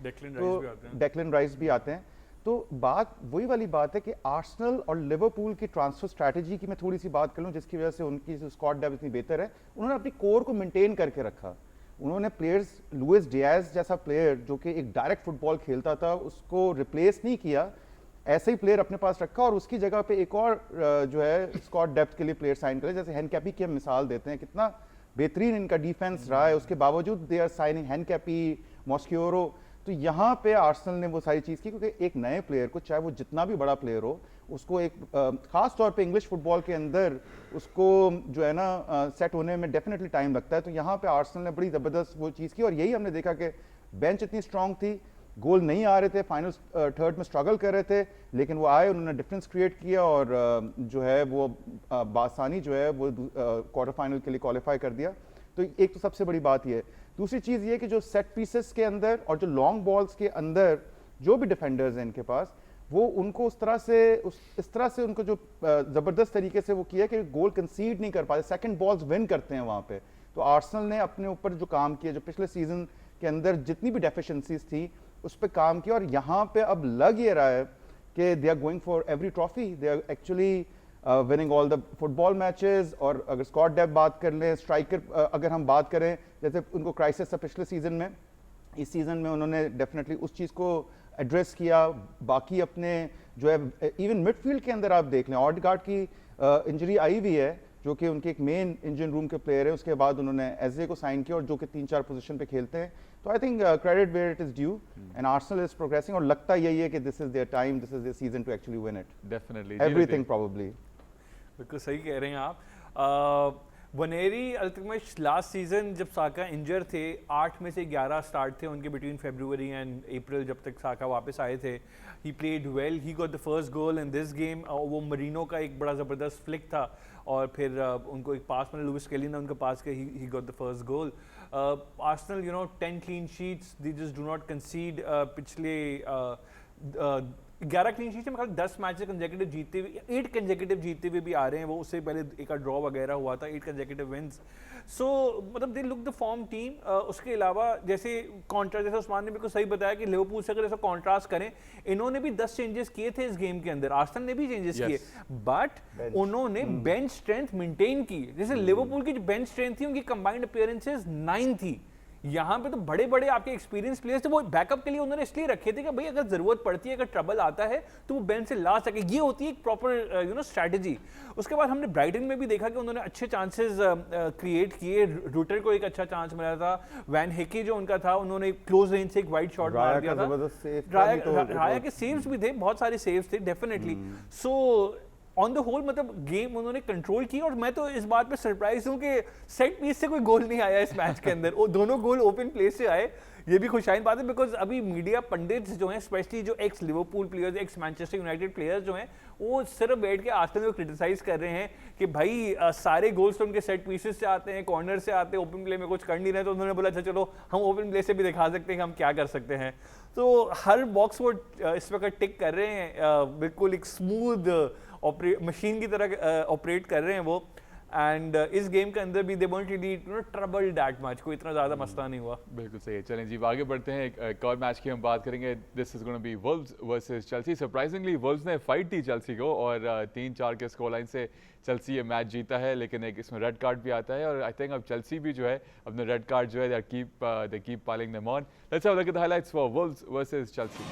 डेक्लन राइस भी आते हैं। तो बात वही वाली बात है कि आर्सेनल और लिवरपूल की ट्रांसफर स्ट्रैटेजी की मैं थोड़ी सी बात कर लूँ, जिसकी वजह से उनकी स्क्वाड डेप्थ इतनी बेहतर है। उन्होंने अपनी कोर को मेंटेन करके रखा। उन्होंने प्लेयर्स, लुइस डियाज जैसा प्लेयर जो कि एक डायरेक्ट फुटबॉल खेलता था, उसको रिप्लेस नहीं किया, ऐसे ही प्लेयर अपने पास रखा, और उसकी जगह पे एक और जो है स्क्वाड डेप्थ के लिए प्लेयर साइन करे। जैसे हेनकैपी की हम मिसाल देते हैं, कितना बेहतरीन इनका डिफेंस रहा है, उसके बावजूद दे आर साइनिंग हेनकैपी, मॉस्क्योरो। तो यहाँ पे आर्सेनल ने वो सारी चीज़ की, क्योंकि एक नए प्लेयर को, चाहे वो जितना भी बड़ा प्लेयर हो, उसको एक खास तौर पे इंग्लिश फुटबॉल के अंदर उसको जो है ना सेट होने में डेफिनेटली टाइम लगता है। तो यहाँ पे आर्सेनल ने बड़ी ज़बरदस्त वो चीज़ की, और यही हमने देखा कि बेंच इतनी स्ट्रॉन्ग थी, गोल नहीं आ रहे थे, फाइनल थर्ड में स्ट्रगल कर रहे थे, लेकिन वो आए, उन्होंने डिफरेंस क्रिएट किया, और जो है वो बासानी जो है वो क्वार्टर फाइनल के लिए क्वालिफाई कर दिया। तो एक तो सबसे बड़ी बात ये है। दूसरी चीज़ ये कि जो सेट पीसेस के अंदर और जो लॉन्ग बॉल्स के अंदर जो भी डिफेंडर्स हैं इनके पास, वो उनको इस तरह से उनको जो ज़बरदस्त तरीके से वो किया कि गोल कंसीड नहीं कर पाते, सेकंड बॉल्स विन करते हैं वहाँ पे। तो आर्सेनल ने अपने ऊपर जो काम किया, जो पिछले सीजन के अंदर जितनी भी डेफिशिएंसीज थी उस पर काम किया, और यहाँ पे अब लग ये रहा है कि they are going for every trophy, they are actually winning all the football matches. और अगर स्क्वाड डेप्थ बात कर लें, स्ट्राइकर अगर हम बात करें, जैसे उनको क्राइसिस था पिछले सीजन में, इस सीजन में उन्होंने डेफिनेटली उस चीज़ को एड्रेस किया। बाकी अपने जो है इवन मिडफील्ड के अंदर आप देख लें, ऑडगार्ड की इंजरी आई हुई है जो कि उनके एक मेन इंजन रूम के प्लेयर है, उसके बाद उन्होंने एजे को साइन किया और जो कि 3-4 पोजीशन पे खेलते हैं। तो I think credit where it is due and Arsenal is progressing, और लगता यही है कि this is their time, this is their season to actually win it. Definitely everything probably. बिल्कुल सही कह रहे हैं आप। वनेरी अल्तमश लास्ट सीजन जब साका इंजर थे, 8 में से 11 स्टार्ट थे उनके बिटवीन फरवरी एंड अप्रैल, जब तक साका वापस आए थे। He played well, he got the first goal in this game. वो मरीनो का एक बड़ा ज़बरदस्त फ्लिक था और फिर उनको एक पास में लुइस केली ने उनका पास किया, he got the first goal. Arsenal 10 clean sheets, they just do not कंसीड। पिछले 11 क्लीन शीट से मतलब 10 मैच कंसेक्यूटिव जीतते हुए, 8 कंसेक्यूटिव जीतते हुए भी आ रहे हैं वो। उससे पहले एक ड्रॉ वगैरह हुआ था, 8 कंसेक्यूटिव विंस। सो मतलब they look the form team. उसके अलावा जैसे कॉन्ट्रास्ट, जैसे उस्मान ने बिल्कुल सही बताया कि लिवरपूल से अगर ऐसा कॉन्ट्रास्ट करें, इन्होंने भी 10 चेंजेस किए थे इस गेम के अंदर, आर्सेनल ने भी चेंजेस किए, बट उन्होंने बेंच स्ट्रेंथ मेंटेन की। जैसे लिवरपूल की जो बेंच स्ट्रेंथ थी, उनकी कंबाइंड अपीयरेंसेस 9 थी। यहाँ पे तो बड़े बड़े आपके एक्सपीरियंस प्लेयर्स थे, वो बैकअप के लिए उन्होंने इसलिए रखे थे कि भाई अगर जरूरत पड़ती है, अगर ट्रबल आता है तो वो बेंच से ला सके। ये होती है एक प्रॉपर स्ट्रैटेजी। उसके बाद हमने ब्राइटन में भी देखा कि उन्होंने अच्छे चांसेस क्रिएट किए। रूटर को एक अच्छा चांस मिला था, वैन हेके जो उनका था, उन्होंने क्लोज रेंज से एक वाइड शॉट मार दिया था। राया के सेव्स भी थे, बहुत सारे सेव्स थे definitely. So on the whole मतलब गेम उन्होंने कंट्रोल की। और मैं तो इस बात पे सरप्राइज हूँ कि सेट पीस से कोई गोल नहीं आया इस मैच के अंदर, वो दोनों गोल ओपन प्लेस से आए। ये भी खुशाइन बात है, बिकॉज अभी मीडिया पंडित्स जो हैं, स्पेशली जो x Liverpool players, x Manchester United players जो हैं, वो सिर्फ बैठ के आर्सेनल को क्रिटिसाइज कर रहे हैं कि भाई सारे गोल्स तो उनके सेट पीसेस से आते हैं, कॉर्नर से आते हैं, ओपन प्ले में कुछ कर नहीं रहे। तो उन्होंने बोला अच्छा चलो हम ओपन प्ले से भी दिखा सकते हैं कि हम क्या कर सकते हैं। तो हर बॉक्स वो इस वक्त टिक कर रहे हैं, बिल्कुल एक स्मूथ मशीन की तरह ऑपरेट कर रहे हैं वो। एंड इस गेम के अंदर भी they won't really trouble that much, कोई इतना ज़्यादा मसला नहीं हुआ। बिल्कुल सही है। चलें जी आगे बढ़ते हैं, एक और मैच की हम बात करेंगे। This is gonna be Wolves versus Chelsea. Surprisingly Wolves ने फाइट दी चेल्सी को और 3-4 के स्कोर लाइन से चेल्सी ये मैच जीता है, लेकिन एक इसमें रेड कार्ड भी आता है और आई थिंक अब चेल्सी भी जो है अपने रेड कार्ड जो है they keep piling them on. Let's have a look at the highlights for Wolves versus Chelsea.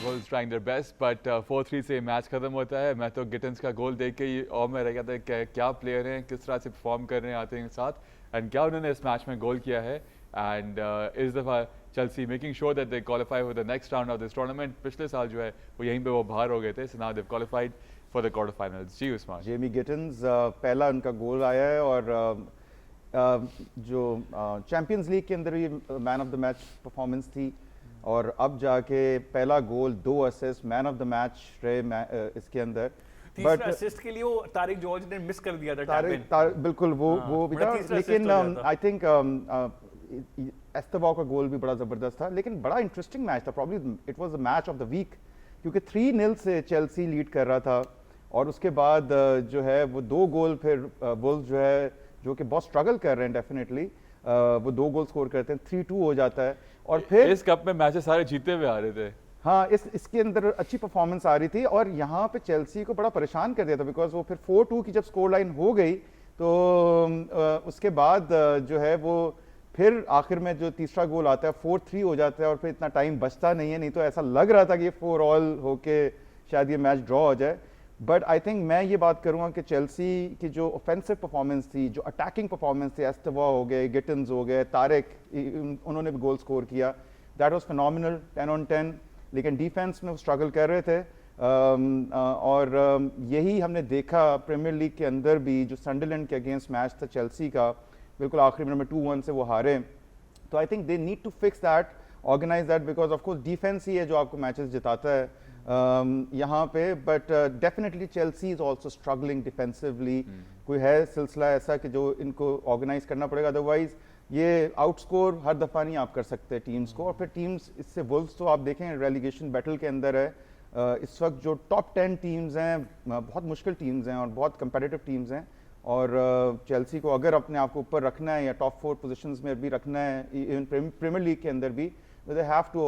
Wolves trying their best, but 4-3 से मैच खत्म होता है। मैं तो गिटन्स का गोल देख के ही और में रह गया था कि क्या प्लेयर हैं, किस तरह से परफॉर्म कर रहे हैं आते हैं साथ, एंड क्या उन्होंने इस मैच में गोल किया है। एंड इस दफ़ा Chelsea making sure that they qualify for the next round of this tournament. पिछले साल जो है वो यहीं पे वो बाहर हो गए थे, so now they qualified for the quarter finals. जी उस्मान। जेमी गिटन्स पहला उनका गोल आया है और जो चैंपियंस लीग के अंदर भी man of the match performance थी, और अब जाके पहला गोल, 2 assist, man of the match रहे इसके अंदर। बट असिस्ट के लिए वो तारिक जॉर्ज ने मिस कर दिया था। बिल्कुल वो भी था, लेकिन आई थिंक एस्तेबाओ का गोल भी बड़ा जबरदस्त था। लेकिन बड़ा इंटरेस्टिंग मैच था, probably it was the match of the week, क्योंकि 3-0 से चेल्सी लीड कर रहा था और उसके बाद जो है वो 2 गोल फिर वुल्व्स जो है, जो कि बहुत स्ट्रगल कर रहे हैं डेफिनेटली, वो 2 गोल स्कोर करते हैं, 3-2 हो जाता है। और फिर इस कप में मैचेस सारे जीते हुए आ रहे थे। हाँ, इसके अंदर अच्छी परफॉर्मेंस आ रही थी और यहाँ पे चेल्सी को बड़ा परेशान कर दिया था, बिकॉज वो फिर 4-2 की जब स्कोर लाइन हो गई तो उसके बाद जो है वो फिर आखिर में जो तीसरा गोल आता है 4-3 हो जाता है और फिर इतना टाइम बचता नहीं है। नहीं तो ऐसा लग रहा था कि ये 4-all होके शायद ये मैच ड्रॉ हो जाए। बट आई थिंक मैं ये बात करूँगा कि चेल्सी की जो ऑफेंसिव परफॉर्मेंस थी, जो अटैकिंग परफॉर्मेंस थी, एस्तेबाओ हो गए, गिटन्स हो गए, तारिक, उन्होंने भी गोल स्कोर किया, दैट वाज फिनोमिनल 10 on 10। लेकिन डिफेंस में वो स्ट्रगल कर रहे थे और यही हमने देखा प्रीमियर लीग के अंदर भी, जो सनडरलैंड के अगेंस्ट मैच था चेल्सी का, बिल्कुल आखिरी मिनट में 2-1 से वो हारे। तो I think they need to fix that, organize that, because of course defence ही है जो आपको मैचेस जिताता है यहाँ पे। But definitely Chelsea is also struggling defensively. कोई है सिलसिला ऐसा कि जो इनको ऑर्गेनाइज करना पड़ेगा, अदरवाइज ये आउटस्कोर हर दफ़ा नहीं आप कर सकते टीम्स को। और फिर टीम्स इससे, वुल्व्स तो आप देखें रेलीगेशन बैटल के अंदर है इस वक्त। जो टॉप 10 टीम्स हैं बहुत मुश्किल टीम्स हैं और बहुत कंपेटिटिव टीम्स हैं, और चेल्सी को अगर अपने आप को ऊपर रखना है या टॉप 4 पोजीशंस में भी रखना है इवन प्रीमियर लीग के अंदर भी, they have to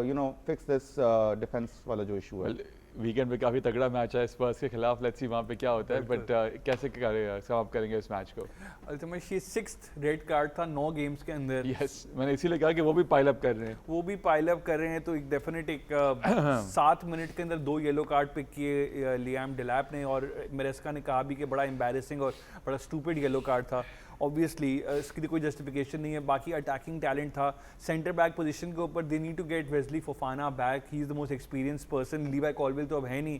you know fix this defence वाला जो इशू है। वीकेंड पे काफी तगड़ा मैच है स्पर्स के खिलाफ, लेट्स सी वहां पे क्या होता है, बट कैसे समाप्त करेंगे इस मैच को? अल्टीमेटली 6th रेड कार्ड था 9 गेम्स के अंदर। यस, मैंने इसीलिए कहा कि वो भी पाइल अप कर रहे हैं। वो भी पाइल अप कर रहे हैं, तो एक डेफिनेट एक 7 मिनट के अंदर 2 येलो कार्ड पिक किए लियाम डेलैप ने, और मेरेस्का ने कहा भी कि बड़ा एम्बैरेसिंग और बड़ा स्टूपिड येलो कार्ड था। ऑब्वियसली इसकी कोई जस्टिफिकेशन नहीं है। बाकी अटैकिंग टैलेंट था सेंटर बैक पोजीशन के ऊपर, they need to get Wesley Fofana back, he is the most experience person. Levi Colwill तो अब है नहीं,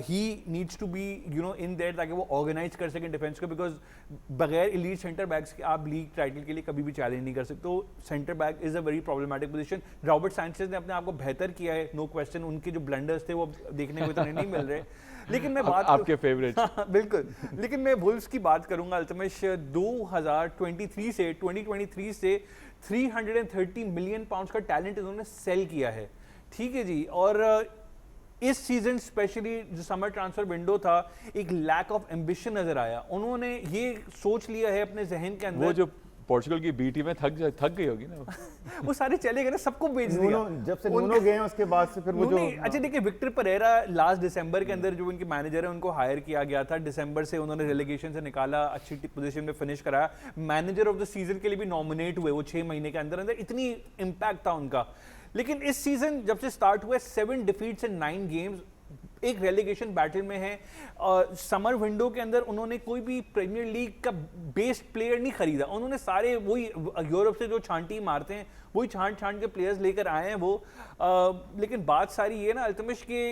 he needs to be you know in there, ताकि वो ऑर्गेनाइज कर सकें डिफेंस को, बिकॉज बगैर एलीट सेंटर बैक्स के आप लीग टाइटल के लिए कभी भी चैलेंज नहीं कर सकते। तो centre back is a very problematic position. Robert Sanchez ने अपने आप को बेहतर किया है, नो क्वेश्चन। उनके जो ब्लंडर्स थे वो देखने को इतने नहीं मिल रहे, लेकिन मैं बात आपके फेवरेट बिल्कुल, लेकिन मैं वुल्व्स की बात करूंगा। अल्तमिश 2023 से 330 मिलियन पाउंड्स का टैलेंट इन्होंने सेल किया है, ठीक है जी। और इस सीजन स्पेशली जो समर ट्रांसफर विंडो था, एक लैक ऑफ एम्बिशन नजर आया। उन्होंने ये सोच लिया है अपने जहन के अंदर, वो जो पोर्चुगल की बी टीम में थक गई होगी ना वो सारे चले गए ना, सबको बेच दिया। जब से नूनो गए हैं उसके बाद से फिर वो जो अच्छा देखिए, विक्टर परेरा लास्ट दिसंबर के अंदर जो उनके मैनेजर है उनको हायर किया गया था। दिसंबर से उन्होंने रेलेगेशन से निकाला, अच्छी पोजीशन में फिनिश कराया, मैनेजर ऑफ द सीजन के लिए भी नॉमिनेट हुए वो 6 महीने के अंदर अंदर, इतनी इंपैक्ट था उनका। लेकिन इस सीजन जब से स्टार्ट हुआ 7 डिफीट्स इन 9 गेम्स, एक रेलीगेशन बैटल में है। समर विंडो के अंदर उन्होंने कोई भी प्रीमियर लीग का बेस्ट प्लेयर नहीं खरीदा, उन्होंने सारे वही यूरोप से जो छांटी मारते हैं वही छांट के प्लेयर्स लेकर आए हैं वो। लेकिन बात सारी ये ना अल्तमिश के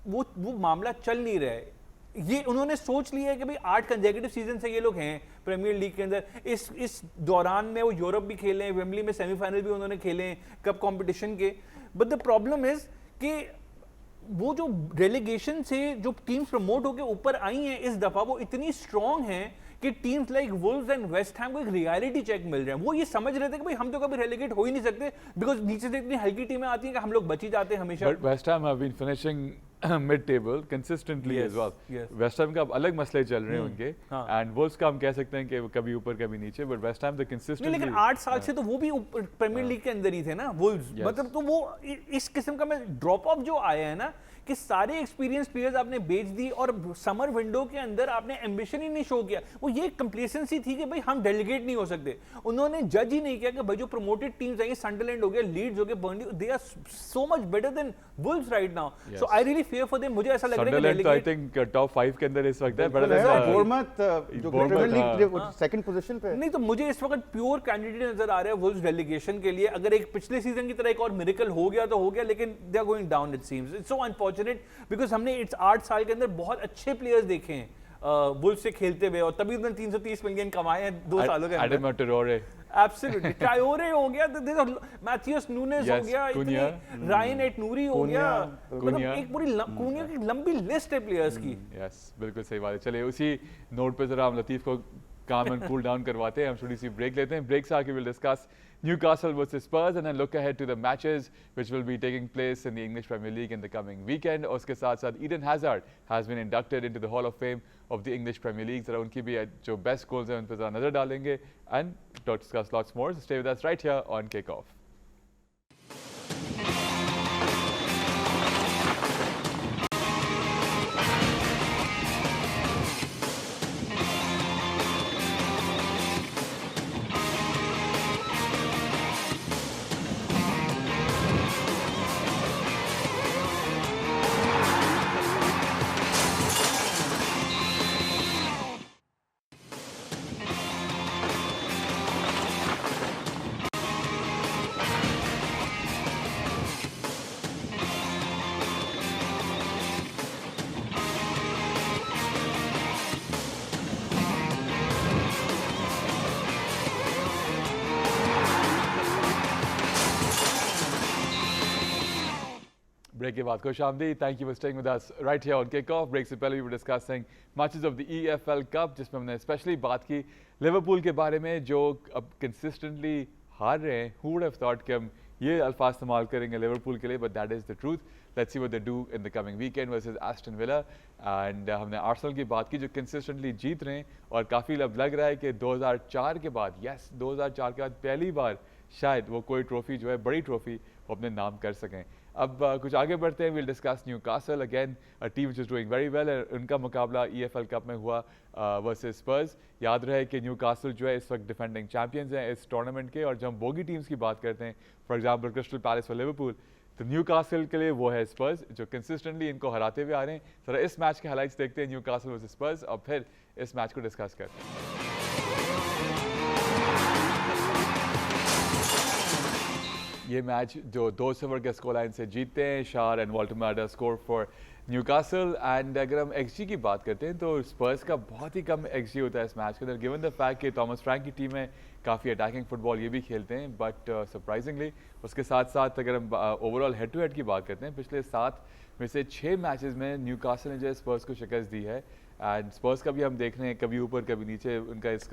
वो मामला चल नहीं रहा है। ये उन्होंने सोच लिया है कि भाई 8 कंसेक्यूटिव सीजन से ये लोग हैं प्रीमियर लीग के अंदर, इस दौरान में वो यूरोप भी खेले, वेम्बली में सेमीफाइनल भी उन्होंने खेले कप कंपटीशन के। बट द प्रॉब्लम इज कि वो जो रेलीगेशन से जो टीम्स प्रमोट होकर ऊपर आई हैं इस दफा, वो इतनी स्ट्रांग हैं कि teams like Wolves and West Ham को एक रियलिटी चेक मिल रहा है। वो ये समझ रहे थे कि भाई हम तो कभी रेलीगेट हो ही नहीं सकते, बिकॉज नीचे से इतनी हल्की टीमें आती हैं कि हम लोग बच ही जाते हैं हमेशा। But West Ham have been finishing mid table consistently as well. West Ham का अब अलग मसले चल रहे हैं उनके, एंड वुल्व्स का हम कह सकते हैं कि कभी ऊपर कभी नीचे, बट वेस्ट हैम तो कंसिस्टेंटली। लेकिन 8 साल से तो वो भी प्रीमियर लीग के अंदर ही थे ना वुल्व्स, मतलब तो वो इस किस्म का मैं ड्रॉप ऑफ जो आया है ना कि सारे एक्सपीरियंस प्लेयर्स आपने बेच दी और समर विंडो के अंदर आपने एम्बिशन ही नहीं शो किया। वो ये कंप्लेसेंसी थी कि भाई हम डेलीगेट नहीं हो सकते। उन्होंने जज ही नहीं किया कि भाई जो प्रमोटेड टीम्स आई, सनडरलैंड हो गया, लीड्स हो गया, Burnley, they are so much better than Wolves right now. So I really fair for them. मुझे ऐसा लग रहा है कि आई थिंक टॉप 5 के अंदर इस वक्त है, बेटर देन बोर्नमथ जो प्रीमियर लीग सेकंड पोजीशन पे। नहीं तो मुझे इस वक्त प्योर कैंडिडेट नजर आ रहा है वुल्व्स रेलीगेशन के लिए। अगर एक पिछले सीजन की तरह एक और मिरेकल हो गया तो हो गया, लेकिन they are going down it seems. It's so unfortunate because हमने इट्स 8 साल के अंदर बहुत अच्छे प्लेयर्स देखे हैं वुल्व्स से खेलते हुए, और तभी उन्होंने 330 मिलियन कमाए हैं 2 सालों के अंदर। एडम ट्रायोरे, एब्सोल्युटली, ट्रायोरे हो गया, मैथियस नूनेज हो गया, इतने रायन एट-नूरी हो गया, मतलब एक पूरी कुनिया की लंबी लिस्ट है प्लेयर्स की। यस, बिल्कुल सही बात है। चलिए उसी नोट पे जरा हम लतीफ को काम एंड कूल डाउन करवाते हैं। हम थोड़ी सी ब्रेक लेते हैं, ब्रेक से आके will discuss Newcastle versus Spurs and then look ahead to the matches which will be taking place in the English Premier League in the coming weekend. और उसके साथ साथ Eden Hazard has been inducted into the Hall of Fame of the English Premier League. जरा उनकी भी जो best goals हैं उन पर जरा नजर डालेंगे and to discuss lots more. So stay with us right here on Kickoff. Break के बाद खुशामदीद, thank you for staying with us right here on Kickoff. Break से पहले we were discussing matches of the EFL Cup, जिसमें हमने specially बात की Liverpool के बारे में जो अब कंसिस्टेंटली हार रहे हैं। Who would have thought कि हम ये अल्फाज इस्तेमाल करेंगे लिवरपूल के लिए, but that is the truth. Let's see what they do in the coming weekend versus Aston villa. And हमने आर्सेनल की बात की जो कंसिस्टेंटली जीत रहे हैं, और काफ़ी अब लग रहा है कि 2004 के बाद, 2004 के बाद पहली बार शायद वो कोई ट्रॉफी जो है, बड़ी ट्रॉफी, वो अपने नाम कर सकें. अब कुछ आगे बढ़ते हैं. Will discuss Newcastle again, a team which is doing very well. उनका मुकाबला EFL कप में हुआ वर्सेस स्पर्स. याद रहे कि न्यूकासल जो है इस वक्त डिफेंडिंग चैंपियंस हैं इस टूर्नामेंट के. और जब हम बोगी टीम्स की बात करते हैं, फॉर एग्जांपल क्रिस्टल पैलेस और लिवरपूल, तो न्यूकासल के लिए वो है स्पर्स जो कंसिस्टेंटली इनको हराते हुए आ रहे हैं. जरा इस मैच के हाइलाइट्स देखते हैं, न्यूकासल वर्सेस स्पर्स, और फिर इस मैच को डिस्कस करते हैं. ये मैच जो 2 के स्कोर लाइन से जीतते हैं, Schar and Woltemade score for Newcastle. And अगर हम XG की बात करते हैं तो स्पर्स का बहुत ही कम XG होता है इस मैच के अंदर, गिवन द फैक्ट कि थॉमस फ्रैंक की टीम है, काफ़ी अटैकिंग फुटबॉल ये भी खेलते हैं. बट सरप्राइजिंगली उसके साथ साथ अगर हम ओवरऑल हेड टू हेड की बात करते हैं, पिछले 7 में से 6 मैचेस में न्यूकासल ने जो है स्पर्स को शिकस्त दी है. एंड स्पर्स का भी हम देख रहे हैं कभी ऊपर कभी नीचे, उनका इस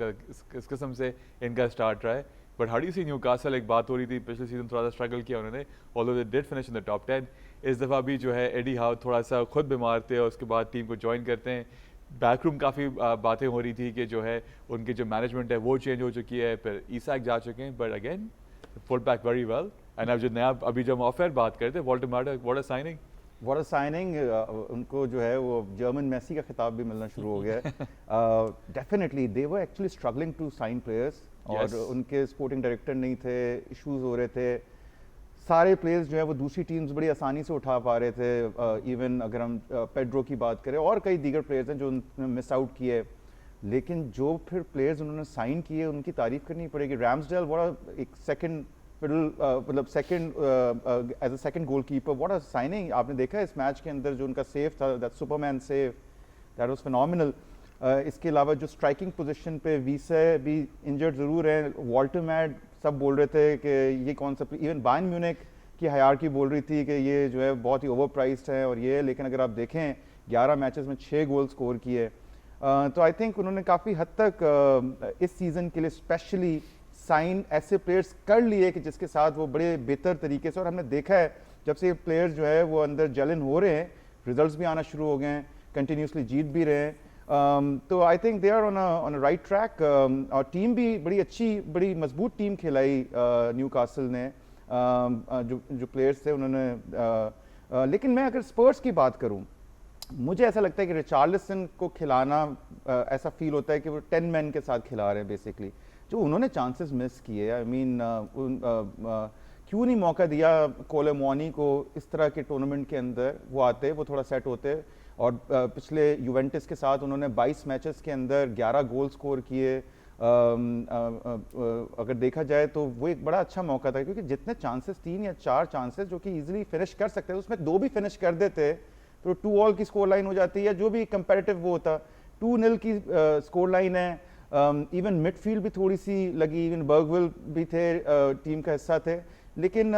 किस्म से इनका स्टार्ट रहा है. But how do you see Newcastle? एक बात हो रही थी पिछले सीजन थोड़ा सा स्ट्रगल किया उन्होंने, although they did finish in the top 10. इस दफ़ा भी जो है एडी हाउ थोड़ा सा खुद बीमार थे और उसके बाद टीम को ज्वाइन करते हैं. बैकरूम काफ़ी बातें हो रही थी कि जो है उनकी जो मैनेजमेंट है वो चेंज हो चुकी है, फिर ईसाक जा चुके हैं. But again pull back very well. And अब जो नया अभी जब हम ऑफर बात करते हैं, Woltemade, what a signing. What a signing. उनको जो है वो जर्मन मेसी का खिताब भी मिलना शुरू हो गया है. Definitely they were actually struggling to sign players, और उनके स्पोर्टिंग डायरेक्टर नहीं थे, इश्यूज हो रहे थे. सारे प्लेयर्स जो है वो दूसरी टीम्स बड़ी आसानी से उठा पा रहे थे. इवन अगर हम पेड्रो की बात करें और कई दीगर प्लेयर्स हैं जो उन्होंने मिस आउट किए, लेकिन जो फिर प्लेयर्स उन्होंने साइन किए उनकी तारीफ करनी पड़ेगी. रैम्सडेल एक सेकंड मतलब second as a second goalkeeper, what a signing. आपने देखा इस मैच के अंदर जो उनका सेव था, that Superman save, that was phenomenal. इसके अलावा जो स्ट्राइकिंग पोजीशन पे वीसे भी इंजर्ड ज़रूर है, वॉल्टरमैड सब बोल रहे थे कि ये कौन सा, इवन बायर्न म्यूनिख की हायरार्की बोल रही थी कि ये जो है बहुत ही ओवर प्राइस्ड है और ये. लेकिन अगर आप देखें 11 मैचेस में 6 गोल स्कोर किए. तो आई थिंक उन्होंने काफ़ी हद तक इस सीज़न के लिए स्पेशली साइन ऐसे प्लेयर्स कर लिए कि जिसके साथ वो बड़े बेहतर तरीके से, और हमने देखा है जब से प्लेयर्स जो है वो अंदर जलन हो रहे हैं, रिजल्ट्स भी आना शुरू हो गए हैं, कंटिन्यूसली जीत भी रहे हैं. तो I think they are on a right track. और टीम भी बड़ी अच्छी, बड़ी मजबूत टीम खिलाई न्यूकासल ने. जो प्लेयर्स थे उन्होंने लेकिन मैं अगर स्पर्स की बात करूं, मुझे ऐसा लगता है कि रिचार्लिसन को खिलाना ऐसा फील होता है कि वो 10 मैन के साथ खिला रहे हैं बेसिकली. जो उन्होंने चांसेस मिस किए, आई मीन क्यों नहीं मौका दिया कोलेमोनी को इस तरह के टूर्नामेंट के अंदर, वो आते, वो थोड़ा सेट होते. और पिछले यूवेंटस के साथ उन्होंने 22 मैचेस के अंदर 11 गोल स्कोर किए. अगर देखा जाए तो वो एक बड़ा अच्छा मौका था, क्योंकि जितने चांसेस 3 या 4 चांसेस जो कि इजीली फिनिश कर सकते थे, उसमें 2 भी फिनिश कर देते तो 2-2 की स्कोर लाइन हो जाती है. जो भी कंपेरेटिव वो होता, 2-0 की स्कोर लाइन है. इवन मिडफील्ड भी थोड़ी सी लगी, इवन बर्गविल भी थे, टीम का हिस्सा थे. लेकिन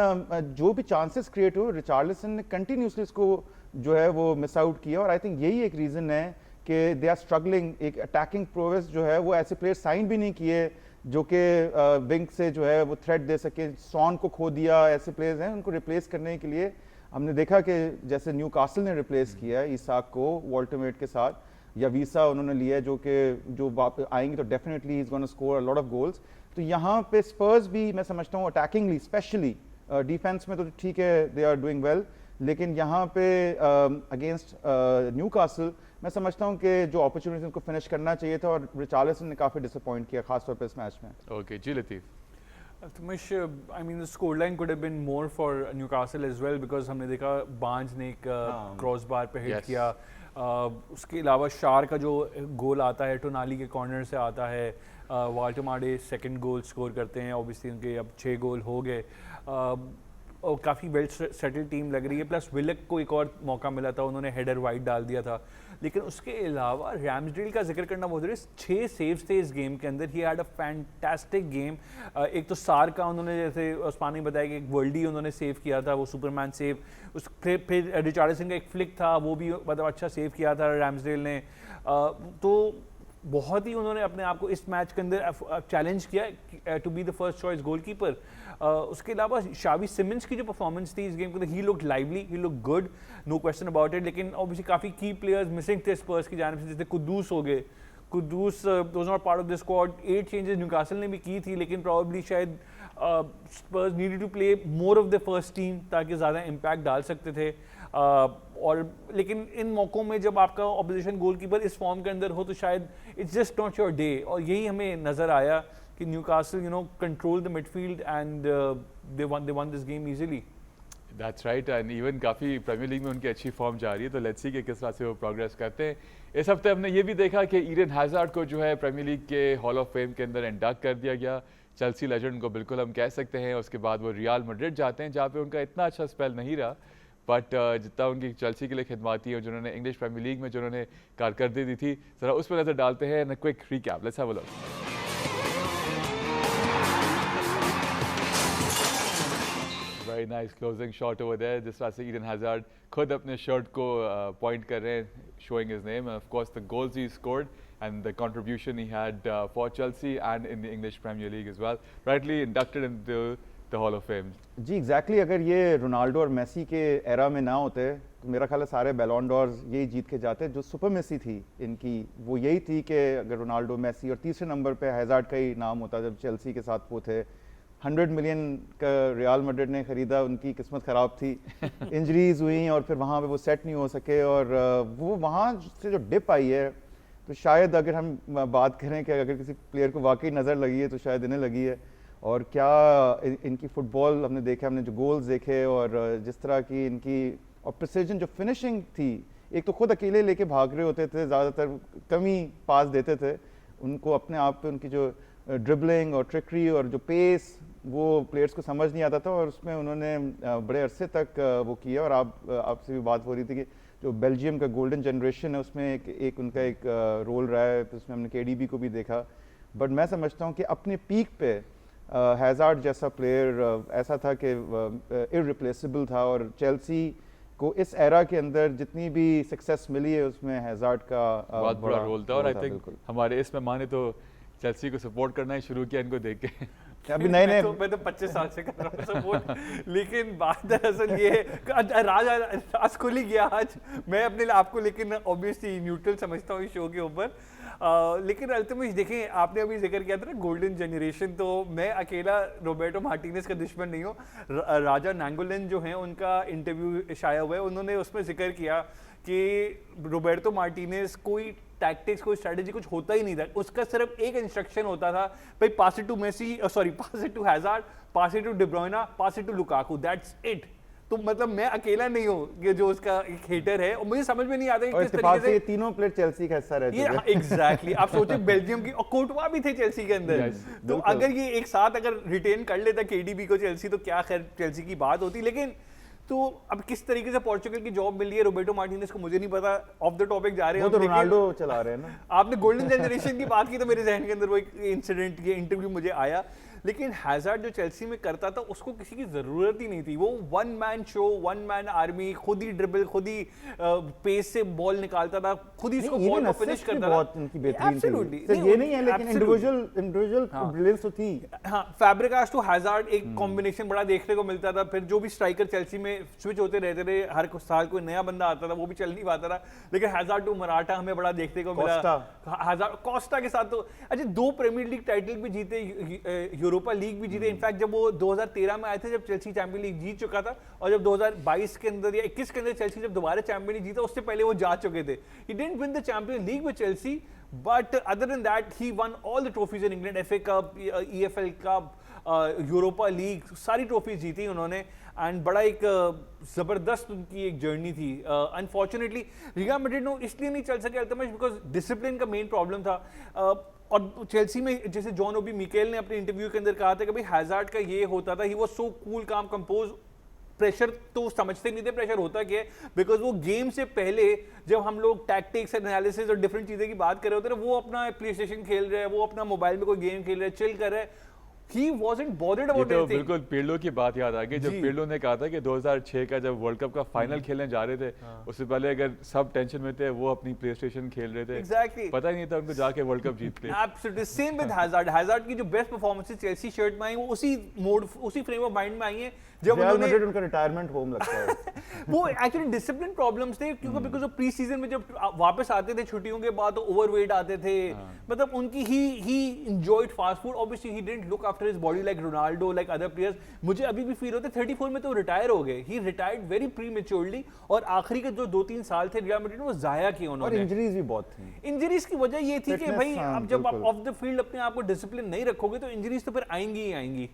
जो भी चांसेस क्रिएट हुए, रिचार्लिसन ने कंटिन्यूसली इसको जो है वो मिस आउट किया. और आई थिंक यही एक रीज़न है कि दे आर स्ट्रगलिंग. एक अटैकिंग प्रोग्रेस जो है वो ऐसे प्लेयर साइन भी नहीं किए जो कि विंग से जो है वो थ्रेट दे सके. सॉन को खो दिया, ऐसे प्लेयर्स हैं उनको रिप्लेस करने के लिए. हमने देखा कि जैसे न्यूकासल ने रिप्लेस किया है ईसाक को वॉल्टरमेट के साथ, या वीसा उन्होंने लिया है जो आएंगे तो definitely is gonna score a lot of goals. तो यहाँ पे स्पर्स भी मैं समझता हूँ अटैकिंगली, स्पेशली डिफेंस में तो ठीक है, दे आर डूइंग वेल. लेकिन यहाँ पे अगेंस्ट न्यूकासल मैं समझता हूँ कि जो अपॉर्चुनिटी उनको फिनिश करना चाहिए था, और रिचार्लिसन ने काफ़ी डिसअपॉइंट किया खासतौर पर इस मैच में. Okay ji Latif. Tumish, I mean the scoreline could have been more for Newcastle as well, because हमने देखा बांज ने एक क्रॉस बार पे हिट किया. उसके अलावा शार का जो गोल आता है टोनाली के कॉर्नर से आता है. वाल्टमाडे सेकंड गोल स्कोर करते हैं. ऑब्वियसली उनके अब 6 गोल हो गए. और काफ़ी वेल सेटल्ड टीम लग रही है. प्लस विलक को एक और मौका मिला था, उन्होंने हेडर वाइड डाल दिया था. लेकिन उसके अलावा रैम्सडेल का जिक्र करना बहुत जरूरी. 6 सेव्स थे इस गेम के अंदर. He had a fantastic game. एक तो सार का उन्होंने, जैसे उस्मानी बताया कि एक वर्ल्डी उन्होंने सेव किया था, वो सुपरमैन सेव. उस फिर रिचार्लिसन का एक फ्लिक था, वो भी मतलब अच्छा सेव किया था रैम्सडेल ने. तो बहुत ही उन्होंने अपने आप को इस मैच के अंदर चैलेंज किया to be the first choice goalkeeper. उसके अलावा शावी सिमंस की जो परफॉर्मेंस थी इस गेम के अंदर, he looked lively, he looked good, no question about it. लेकिन ऑब्वियसली काफ़ी की प्लेयर्स मिसिंग थे स्पर्स की जानिब से, जैसे कुद्दूस हो गए। Kudus was not part of the squad. 8 changes Newcastle ने भी की थी, लेकिन प्रॉब्ली शायद Spurs needed to play more of the first team ताकि ज़्यादा इम्पैक्ट डाल सकते थे। और लेकिन इन मौक़ों में जब आपका ऑपोजिशन गोलकीपर इस फॉर्म के अंदर हो तो शायद it's just not your day. और यही हमें नज़र आया कि Newcastle control the midfield and they one this game easily. That's right, and even काफ़ी प्रीमियर लीग में उनकी अच्छी फॉर्म जा रही है, तो लेट्स सी कि किस तरह से वो प्रोग्रेस करते हैं। इस हफ्ते हमने ये भी देखा कि ईडन हैज़ार्ड को जो है प्रीमियर लीग के हॉल ऑफ फेम के अंदर इंडक्ट कर दिया गया। चेल्सी लेजेंड को बिल्कुल हम कह सकते हैं। उसके बाद वो रियल मैड्रिड जाते हैं, जहाँ पे उनका इतना अच्छा स्पेल नहीं रहा, बट जितना उनकी चेल्सी के लिए खिदमत है, जिन्होंने इंग्लिश प्रीमियर लीग में जिन्होंने कारकर्दगी दी थी, ज़रा उस पर नज़र डालते हैं। And quick recap, let's have a look. Very nice closing shot over there, जिस तरह से ईडन हैज़ार्ड खुद अपने शर्ट को पॉइंट कर रहे हैं, showing his name, of course the goals he scored and the contribution he had for Chelsea and in the English Premier League as well, rightly inducted into the Hall of Fame. जी exactly अगर ये Ronaldo और Messi के era में ना होते तो मेरा ख्याल है सारे बैलोन डॉर्स यही जीत के जाते। जो सुपर मेसी थी इनकी वो यही थी कि अगर रोनाल्डो मेसी और तीसरे नंबर पे हैज़ार्ड का ही नाम होता जब चेल्सी के साथ वो थे। 100 मिलियन का रियल मैड्रिड ने ख़रीदा, उनकी किस्मत ख़राब थी, इंजरीज हुई और फिर वहाँ पे वो सेट नहीं हो सके। और वो वहाँ से जो डिप आई है, तो शायद अगर हम बात करें कि अगर किसी प्लेयर को वाकई नज़र लगी है तो शायद इन्हें लगी है। और क्या इनकी फ़ुटबॉल हमने देखा, हमने जो गोल्स देखे और जिस तरह की इनकी और प्रिसीजन जो फिनिशिंग थी, एक तो खुद अकेले लेके भाग रहे होते थे, ज़्यादातर कम ही पास देते थे, उनको अपने आप पे उनकी जो ड्रिबलिंग और ट्रिकरी और जो पेस वो प्लेयर्स को समझ नहीं आता था, और उसमें उन्होंने बड़े अरसे तक वो किया। और आपसे भी बात हो रही थी कि जो बेल्जियम का गोल्डन जनरेशन है उसमें एक उनका एक रोल रहा है, तो उसमें हमने केडीबी को भी देखा। बट मैं समझता हूँ कि अपने पीक पे हैज़ार्ड जैसा प्लेयर ऐसा था कि इररिप्लेसेबल था, और चेल्सी को इस एरा के अंदर जितनी भी सक्सेस मिली है उसमें हैज़ार्ड का बहुत बड़ा रोल था। और आई थिंक हमारे इस मेहमान ने तो चेल्सी को सपोर्ट करना ही शुरू किया इनको देख के। अभी नए नए मैं तो 25 साल से कर रहा हूँ सपोर्ट, लेकिन बात दरअसल ये है राज खुल ही गया आज। मैं अपने आपको लेकिन ऑब्वियसली न्यूट्रल समझता हूँ इस शो के ऊपर, लेकिन अल्टीमेटली देखें, आपने अभी जिक्र किया था ना गोल्डन जनरेशन, तो मैं अकेला रोबर्टो मार्टिनेज का दुश्मन नहीं हूँ। राजा नांगोलन जो हैं उनका इंटरव्यू शाया हुआ है, उन्होंने उसमें जिक्र किया कि रोबर्टो मार्टिनेज कोई टैक्टिक्स, कोई स्ट्रेटेजी कुछ होता ही नहीं था, उसका सिर्फ एक इंस्ट्रक्शन होता था, भाई pass it to Messi, sorry pass it to Hazard, pass it to De Bruyne, pass it to Lukaku, that's it. तो मतलब मैं अकेला नहीं हूँ जो उसका एक हेटर है, और मुझे समझ में नहीं आता कि किस तरीके से ये तीनों प्लेयर चेल्सी का हिस्सा रहते हैं। एग्जैक्टली आप सोचे बेल्जियम की, और कोर्टवा भी थे चेल्सी के अंदर। तो अगर ये एक साथ अगर रिटेन कर लेता केडीबी को चेल्सी, तो क्या खैर चेल्सी की बात होती। लेकिन तो अब किस तरीके से पोर्चुगल की जॉब मिली है रोबर्टो मार्टिनेज को मुझे नहीं पता, ऑफ द टॉपिक जा रहे हैं। वो तो रोनाल्डो चला रहे हैं ना। आपने गोल्डन जनरेशन की बात की तो मेरे जहन के अंदर वो एक इंसिडेंट, ये इंटरव्यू मुझे आया। लेकिन हैज़ार्ड जो चेल्सी में करता था उसको किसी की जरूरत ही नहीं थी, वो one man show, one man army, खुद ही ड्रिबल, खुद ही पेस से बॉल निकालता था, खुद ही इसको बॉल को फिनिश करता था। बहुत उनकी बेहतरीन एब्सोल्युटली थी। ये नहीं है, लेकिन इंडिविजुअल ब्रिलियंस तो थी। हाँ, फैब्रिगास टू हैज़ार्ड एक कॉम्बिनेशन बड़ा देखने को मिलता था। फिर जो भी स्ट्राइकर चेल्सी में स्विच होते रहते थे, हर साल कोई नया बंदा आता था, वो भी चल नहीं पाता था। लेकिन हैज़ार्ड टू मराठा हमें बड़ा देखने को मिला। हैज़ार्ड कोस्टा के साथ तो अच्छा 2 प्रीमियर लीग टाइटल भी जीते, यूरोपा लीग भी जीते। इनफैक्ट जब वो 2013 में आए थे, जब चेल्सी चैंपियन लीग जीत चुका था, और जब 2022 के अंदर या 21 के अंदर चेल्सी जब दोबारा चैंपियन लीग जीता, उससे पहले वो जा चुके थे। He didn't win the champion league with Chelsea, but other than that he one all the trophies in England, FA cup, EFL cup, Europa league, सारी ट्रॉफीज जीती उन्होंने। एंड बड़ा एक जबरदस्त उनकी एक जर्नी थी। अनफॉर्चुनेटली रियल मैड्रिड नो इसलिए नहीं चल सके अल्टीमेटली बिकॉज डिसिप्लिन का मेन प्रॉब्लम था। और चेल्सी में जैसे जॉन ओबी मिकेल ने अपने इंटरव्यू के अंदर कहा था कि भाई हैज़ार्ड का ये होता था, ही वाज सो कूल काम कंपोज, प्रेशर तो समझते नहीं थे प्रेशर होता क्या है, बिकॉज वो गेम से पहले जब हम लोग टैक्टिक्स एनालिसिस और डिफरेंट चीजें की बात कर रहे होते हैं, वो अपना प्ले स्टेशन खेल रहे हैं, वो अपना मोबाइल में कोई गेम खेल रहे हैं, चिल कर रहे हैं, he wasn't bothered ये about तो anything. बिल्कुल पिर्लो की बात याद आ गई जब जी। पिर्लो ने कहा था कि 2006 का जब वर्ल्ड कप का फाइनल खेलने जा रहे थे उससे पहले अगर सब टेंशन में थे वो अपनी प्ले स्टेशन खेल रहे थे Exactly. पता ही नहीं था उनको जाके वर्ल्ड कप जीत ले Absolutely same with Hazard. Hazard की जो बेस्ट परफॉर्मेंसेस चेल्सी शर्ट में आई वो उसी मोड उसी फ्रेम ऑफ माइंड में आई हैं जब रियल उन्होंने मैड्रिड उनका रिटायरमेंट होम लगता है। वो एक्चुअली डिसिप्लिन प्रॉब्लम्स थे क्योंकि बिकॉज ऑफ प्री सीजन में जब वापस आते थे छुट्टियों के बाद तो ओवरवेट आते थे मतलब उनकी ही enjoyed fast food obviously he didn't look after his body like Ronaldo like other players मुझे अभी भी फील होता है 34 में तो रिटायर हो गए ही रिटायर्ड वेरी प्रीमेच्योरली और आखिरी के जो 2-3 साल थे रियल मैड्रिड में वो जाया किए और उन्होंने इंजरीज भी बहुत थी। इंजरीज की वजह ये थी कि Fitness, भाई हाँ, अब जब आप बिल्कुल। ऑफ द फील्ड अपने आप को डिसिप्लिन नहीं रखोगे तो इंजरीज तो फिर आएंगी ही आएंगी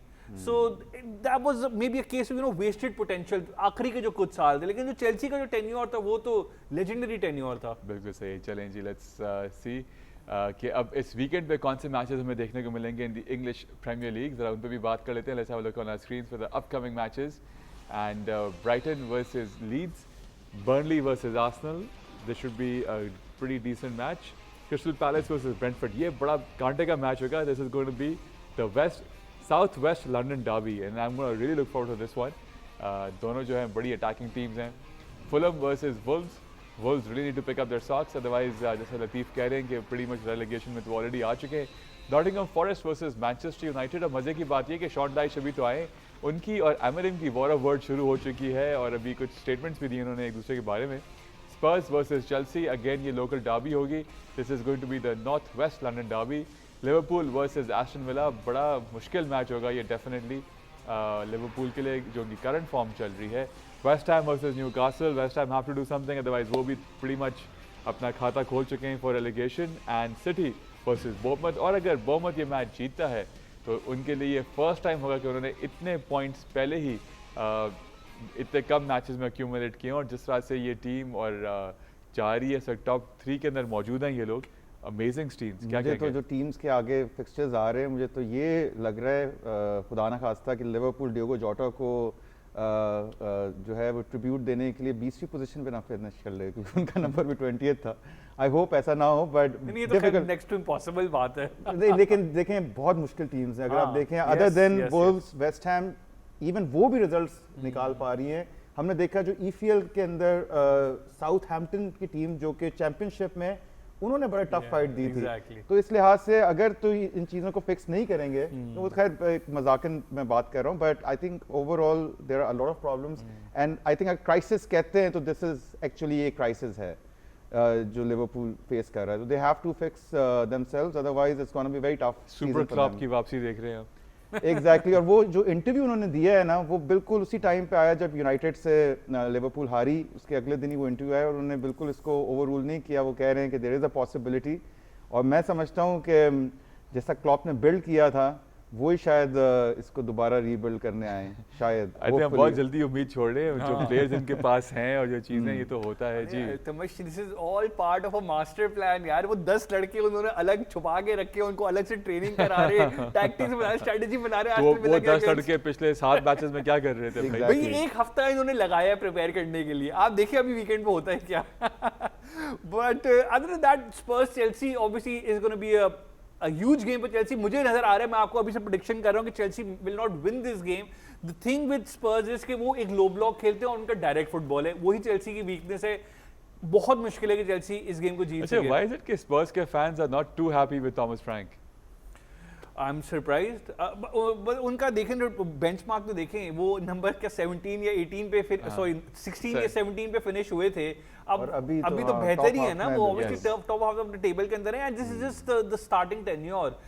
so that was maybe a case of wasted potential आखिरी के जो कुछ साल थे लेकिन जो चेल्सी का जो टेन्योर था वो तो लेजेंडरी टेन्योर था। बिल्कुल सही चलें जी लेट्स सी कि अब इस वीकेंड पे कौन से मैचेस हमें देखने को मिलेंगे in the English Premier League जरा उन पे भी बात कर लेते हैं let's have a look on our screens for the upcoming matches and Brighton versus Leeds Burnley versus Arsenal this should be a pretty decent match Crystal Palace versus Brentford ये बड़ा कांटे का मैच होगा this is going to be the south west London derby and I am gonna really look forward to this one दोनों जो हैं बड़ी अटैकिंग टीम्स हैं Fulham versus Wolves Wolves really need to pick up their socks, otherwise जैसे लतीफ़ कह रहे हैं कि pretty much relegation में तो already आ चुके हैं। Nottingham Forest versus Manchester United और मज़े की बात ये कि शॉन डाइश अभी तो आए उनकी और एमरिम की वॉर ऑफ वर्ड शुरू हो चुकी है और अभी कुछ स्टेटमेंट्स भी दिए उन्होंने एक दूसरे के बारे में। Spurs versus Chelsea अगेन ये लोकल डार्बी होगी this is going to be the north west London derby. Liverpool versus Aston Villa बड़ा मुश्किल मैच होगा ये डेफिनेटली लिवरपूल के लिए जो उनकी करंट फॉर्म चल रही है। West Ham versus Newcastle West Ham have to do something otherwise वो भी प्रीटी मच अपना खाता खोल चुके हैं for relegation and City versus Bournemouth और अगर बोर्नमथ ये मैच जीतता है तो उनके लिए ये फर्स्ट टाइम होगा कि उन्होंने इतने पॉइंट्स पहले ही इतने कम मैचेस में एक्यूमुलेट किए और जिस तरह से ये टीम और जा रही है सर टॉप 3 के अंदर मौजूद हैं ये लोग अमेजिंग टीम्स क्या मुझे क्या तो जो टीम्स के आगे फिक्सचर्स आ रहे हैं मुझे तो ये लग रहा है खुदा ना खास्ता कि लिवरपूल डियोगो जोटा को जो है वो ट्रिब्यूट देने के लिए 20वीं पोजीशन पे ना फिनिश कर ले क्योंकि उनका नंबर भी 20th था। आई होप ऐसा ना हो बट नहीं तो खैर नेक्स्ट टू इम्पॉसिबल बात है लेकिन देखें बहुत मुश्किल टीम्स हैं अगर आप हाँ, देखें yes, other than yes, Wolves West Ham even वो भी रिजल्ट्स निकाल पा रही हैं। हमने देखा जो ईपीएल के अंदर साउथहैम्पटन की टीम जो कि चैंपियनशिप में उन्होंने बड़ा टफ फाइट दी exactly. थी तो इस लिहाज से अगर तो इन चीज़ों को फिक्स नहीं करेंगे तो वो खैर एक मजाकन मैं बात कर रहा हूँ but I think overall there are a lot of problems and I think अगर क्राइसिस कहते हैं तो दिस इज एक्चुअली एक क्राइसिस है जो लिवरपूल फेस कर रहा है तो they have to fix themselves otherwise it's gonna be very tough. Super club की वापसी देख रहे हैं आप एग्जैक्टली और वो जो इंटरव्यू उन्होंने दिया है ना वो बिल्कुल उसी टाइम पे आया जब यूनाइटेड से लिवरपूल हारी उसके अगले दिन ही वो इंटरव्यू आया और उन्होंने बिल्कुल इसको ओवर रूल नहीं किया। वो कह रहे हैं कि देयर इज़ अ पॉसिबिलिटी और मैं समझता हूँ कि जैसा क्लॉप ने बिल्ड किया था वही शायद इसको दोबारा रीबिल्ड करने आए शायद। आई थिंक बहुत जल्दी उम्मीद छोड़ रहे हैं जो प्लेयर्स इनके पास हैं और जो चीजें ये तो होता है जी। This is all part of a master plan यार वो 10 लड़के उन्होंने अलग छुपा के रखे उनको अलग से ट्रेनिंग करा रहे टैक्टिक्स बना रहे स्ट्रेटजी बना रहे तो वो 10 लड़के पिछले 7 मैचेस में क्या कर रहे थे भाई? भाई एक हफ्ता इन्होंने लगाया है प्रिपेयर करने के लिए आप देखिए अभी वीकेंड पे होता है क्या but other than that Spurs Chelsea obviously is gonna be a huge game for Chelsea मुझे नजर आ रहा है मैं आपको अभी से प्रेडिक्शन कर रहा हूँ कि Chelsea will not win this game. The thing with Spurs is कि वो एक लो ब्लॉक खेलते हैं और उनका डायरेक्ट फुटबॉल है वही Chelsea की वीकनेस है बहुत मुश्किल है कि Chelsea इस गेम को जीत सके। अच्छा why is it कि Spurs के fans are not too happy with Thomas Frank? I am surprised उनका देखें बेंचमार्क तो देखें वो नंबर क्या 17 या 18 पे फिर सॉरी 16 या 17 पे फिनिश हुए थे अब अभी तो बेहतर ही है ना वो obviously top half of the table के अंदर है and this is just the starting tenure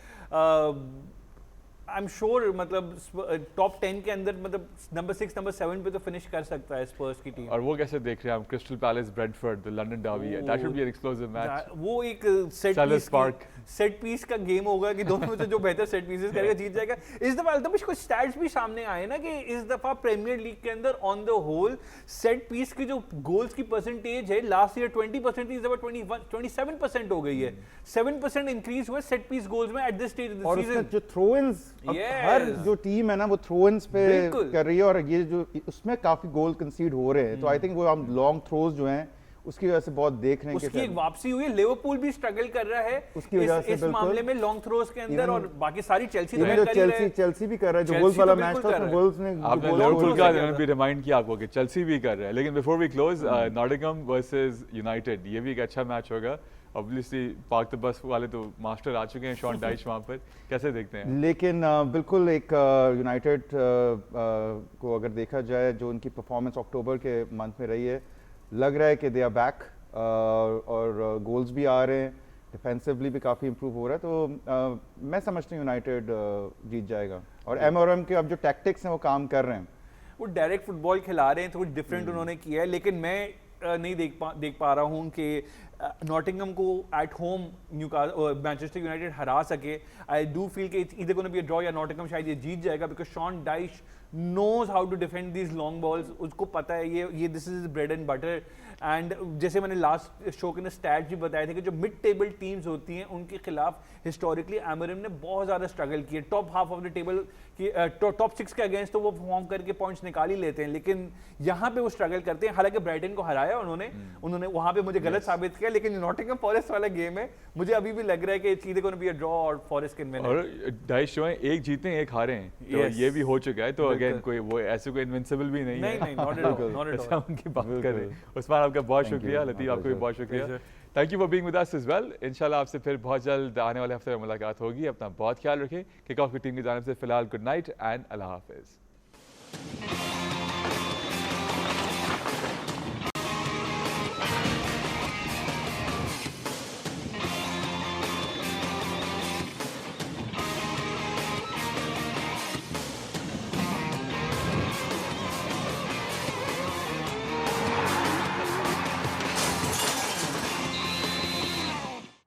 I am sure मतलब टॉप 10 के अंदर मतलब नंबर 6 नंबर 7 पे तो फिनिश कर सकता है स्पर्स की टीम। और वो कैसे देख रहे हैं हम Crystal Palace Brentford the London derby that should be an explosive match वो एक सेट पीस का गेम होगा कि दोनों में से जो बेहतर सेट पीसेस करेगा जीत जाएगा। इस दफा अल्तमिश कुछ स्टैट्स भी सामने आए ना कि इस दफा प्रीमियर लीग के अंदर on the whole set piece की जो गोल्स की परसेंटेज है लास्ट ईयर 20% इस दफा 27% हो गई है 7% इंक्रीज हुआ सेट पीस गोल्स में at this stage of the season. जो थ्रो-इन्स हर जो टीम है ना वो थ्रो-इन्स पे कर रही है और ये जो उसमें काफी गोल कंसीड हो रहे हैं तो आई थिंक वो हम लॉन्ग थ्रोज जो हैं उसकी वजह से बहुत देख रहे हैं उसकी एक वापसी हुई है, लिवरपूल भी स्ट्रगल कर रहा है उसकी वजह से इस मामले में लॉन्ग थ्रोस के अंदर, और बाकी सारी चेल्सी तो कर ही रहे हैं। चेल्सी भी कर रहा है, जो Chelsea वुल्व्स वाला तो मैच बिल्कुल था कर उसमें रहा है। वुल्व्स ने आपने गोल लिवरपूल score का किया था। भी रिमाइंड किया आपको कि चेल्सी भी कर रहा है, लेकिन before we close Nottingham versus United, ये भी एक अच्छा मैच होगा। ऑब्वियसली पार्क द बस वाले तो मास्टर आ चुके हैं, शॉन डाइच वहाँ पर, कैसे देखते हैं? लेकिन बिल्कुल एक यूनाइटेड को अगर देखा जाए, जो उनकी परफॉर्मेंस अक्टूबर के मंथ में रही है, लग रहा है कि दे आर बैक, और गोल्स भी आ रहे हैं, डिफेंसिवली भी काफ़ी इंप्रूव हो रहा है, तो मैं समझता हूँ यूनाइटेड जीत जाएगा। और एमओएम के अब जो टैक्टिक्स हैं वो काम कर रहे हैं, वो डायरेक्ट फुटबॉल खिला रहे हैं, तो कुछ डिफरेंट उन्होंने किया है, लेकिन मैं नहीं देख पा रहा हूँ कि नॉटिंघम को एट होम मैनचेस्टर यूनाइटेड हरा सके। आई डू फील कि it's either gonna be a draw या नॉटिंघम शायद ये जीत जाएगा, because Sean Dyche knows how to defend these long balls. उसको पता है ये this is bread and butter. And जैसे मैंने लास्ट शो के स्टैट्स भी बताए थे कि जो मिड टेबल टीम्स होती हैं उनके खिलाफ हिस्टोरिकली एमोरिम ने बहुत ज़्यादा स्ट्रगल किए। Top half of the table की टॉप 6 के अगेंस्ट तो वो परफॉर्म करके पॉइंट्स निकाल ही लेते हैं, लेकिन यहाँ पे वो स्ट्रगल करते हैं। हालांकि ब्राइटन को हराया उन्होंने वहाँ पे मुझे गलत साबित किया, लेकिन नॉटिंघम फॉरेस्ट वाला गेम है, मुझे अभी भी लग रहा है कि it's either gonna be a draw और फॉरेस्ट कैन विन। और डाइच शो है, एक जीते हैं एक हारे हैं, तो ये भी हो चुका है। तो अगेन कोई वो ऐसे कोई इनविंसिबल भी नहीं है। नहीं, not at all. ऐसा उनकी बात करें। उस्मान आपका बहुत शुक्रिया, लतीफ आपको भी बहुत शुक्रिया। Thank you for being with us as well. इंशाल्लाह आपसे फिर बहुत जल्द आने वाले हफ्ते में मुलाकात होगी। अपना बहुत ख्याल रखें। किक ऑफ की टीम की जानिब से फिलहाल गुड नाइट एंड अल्लाह हाफिज़।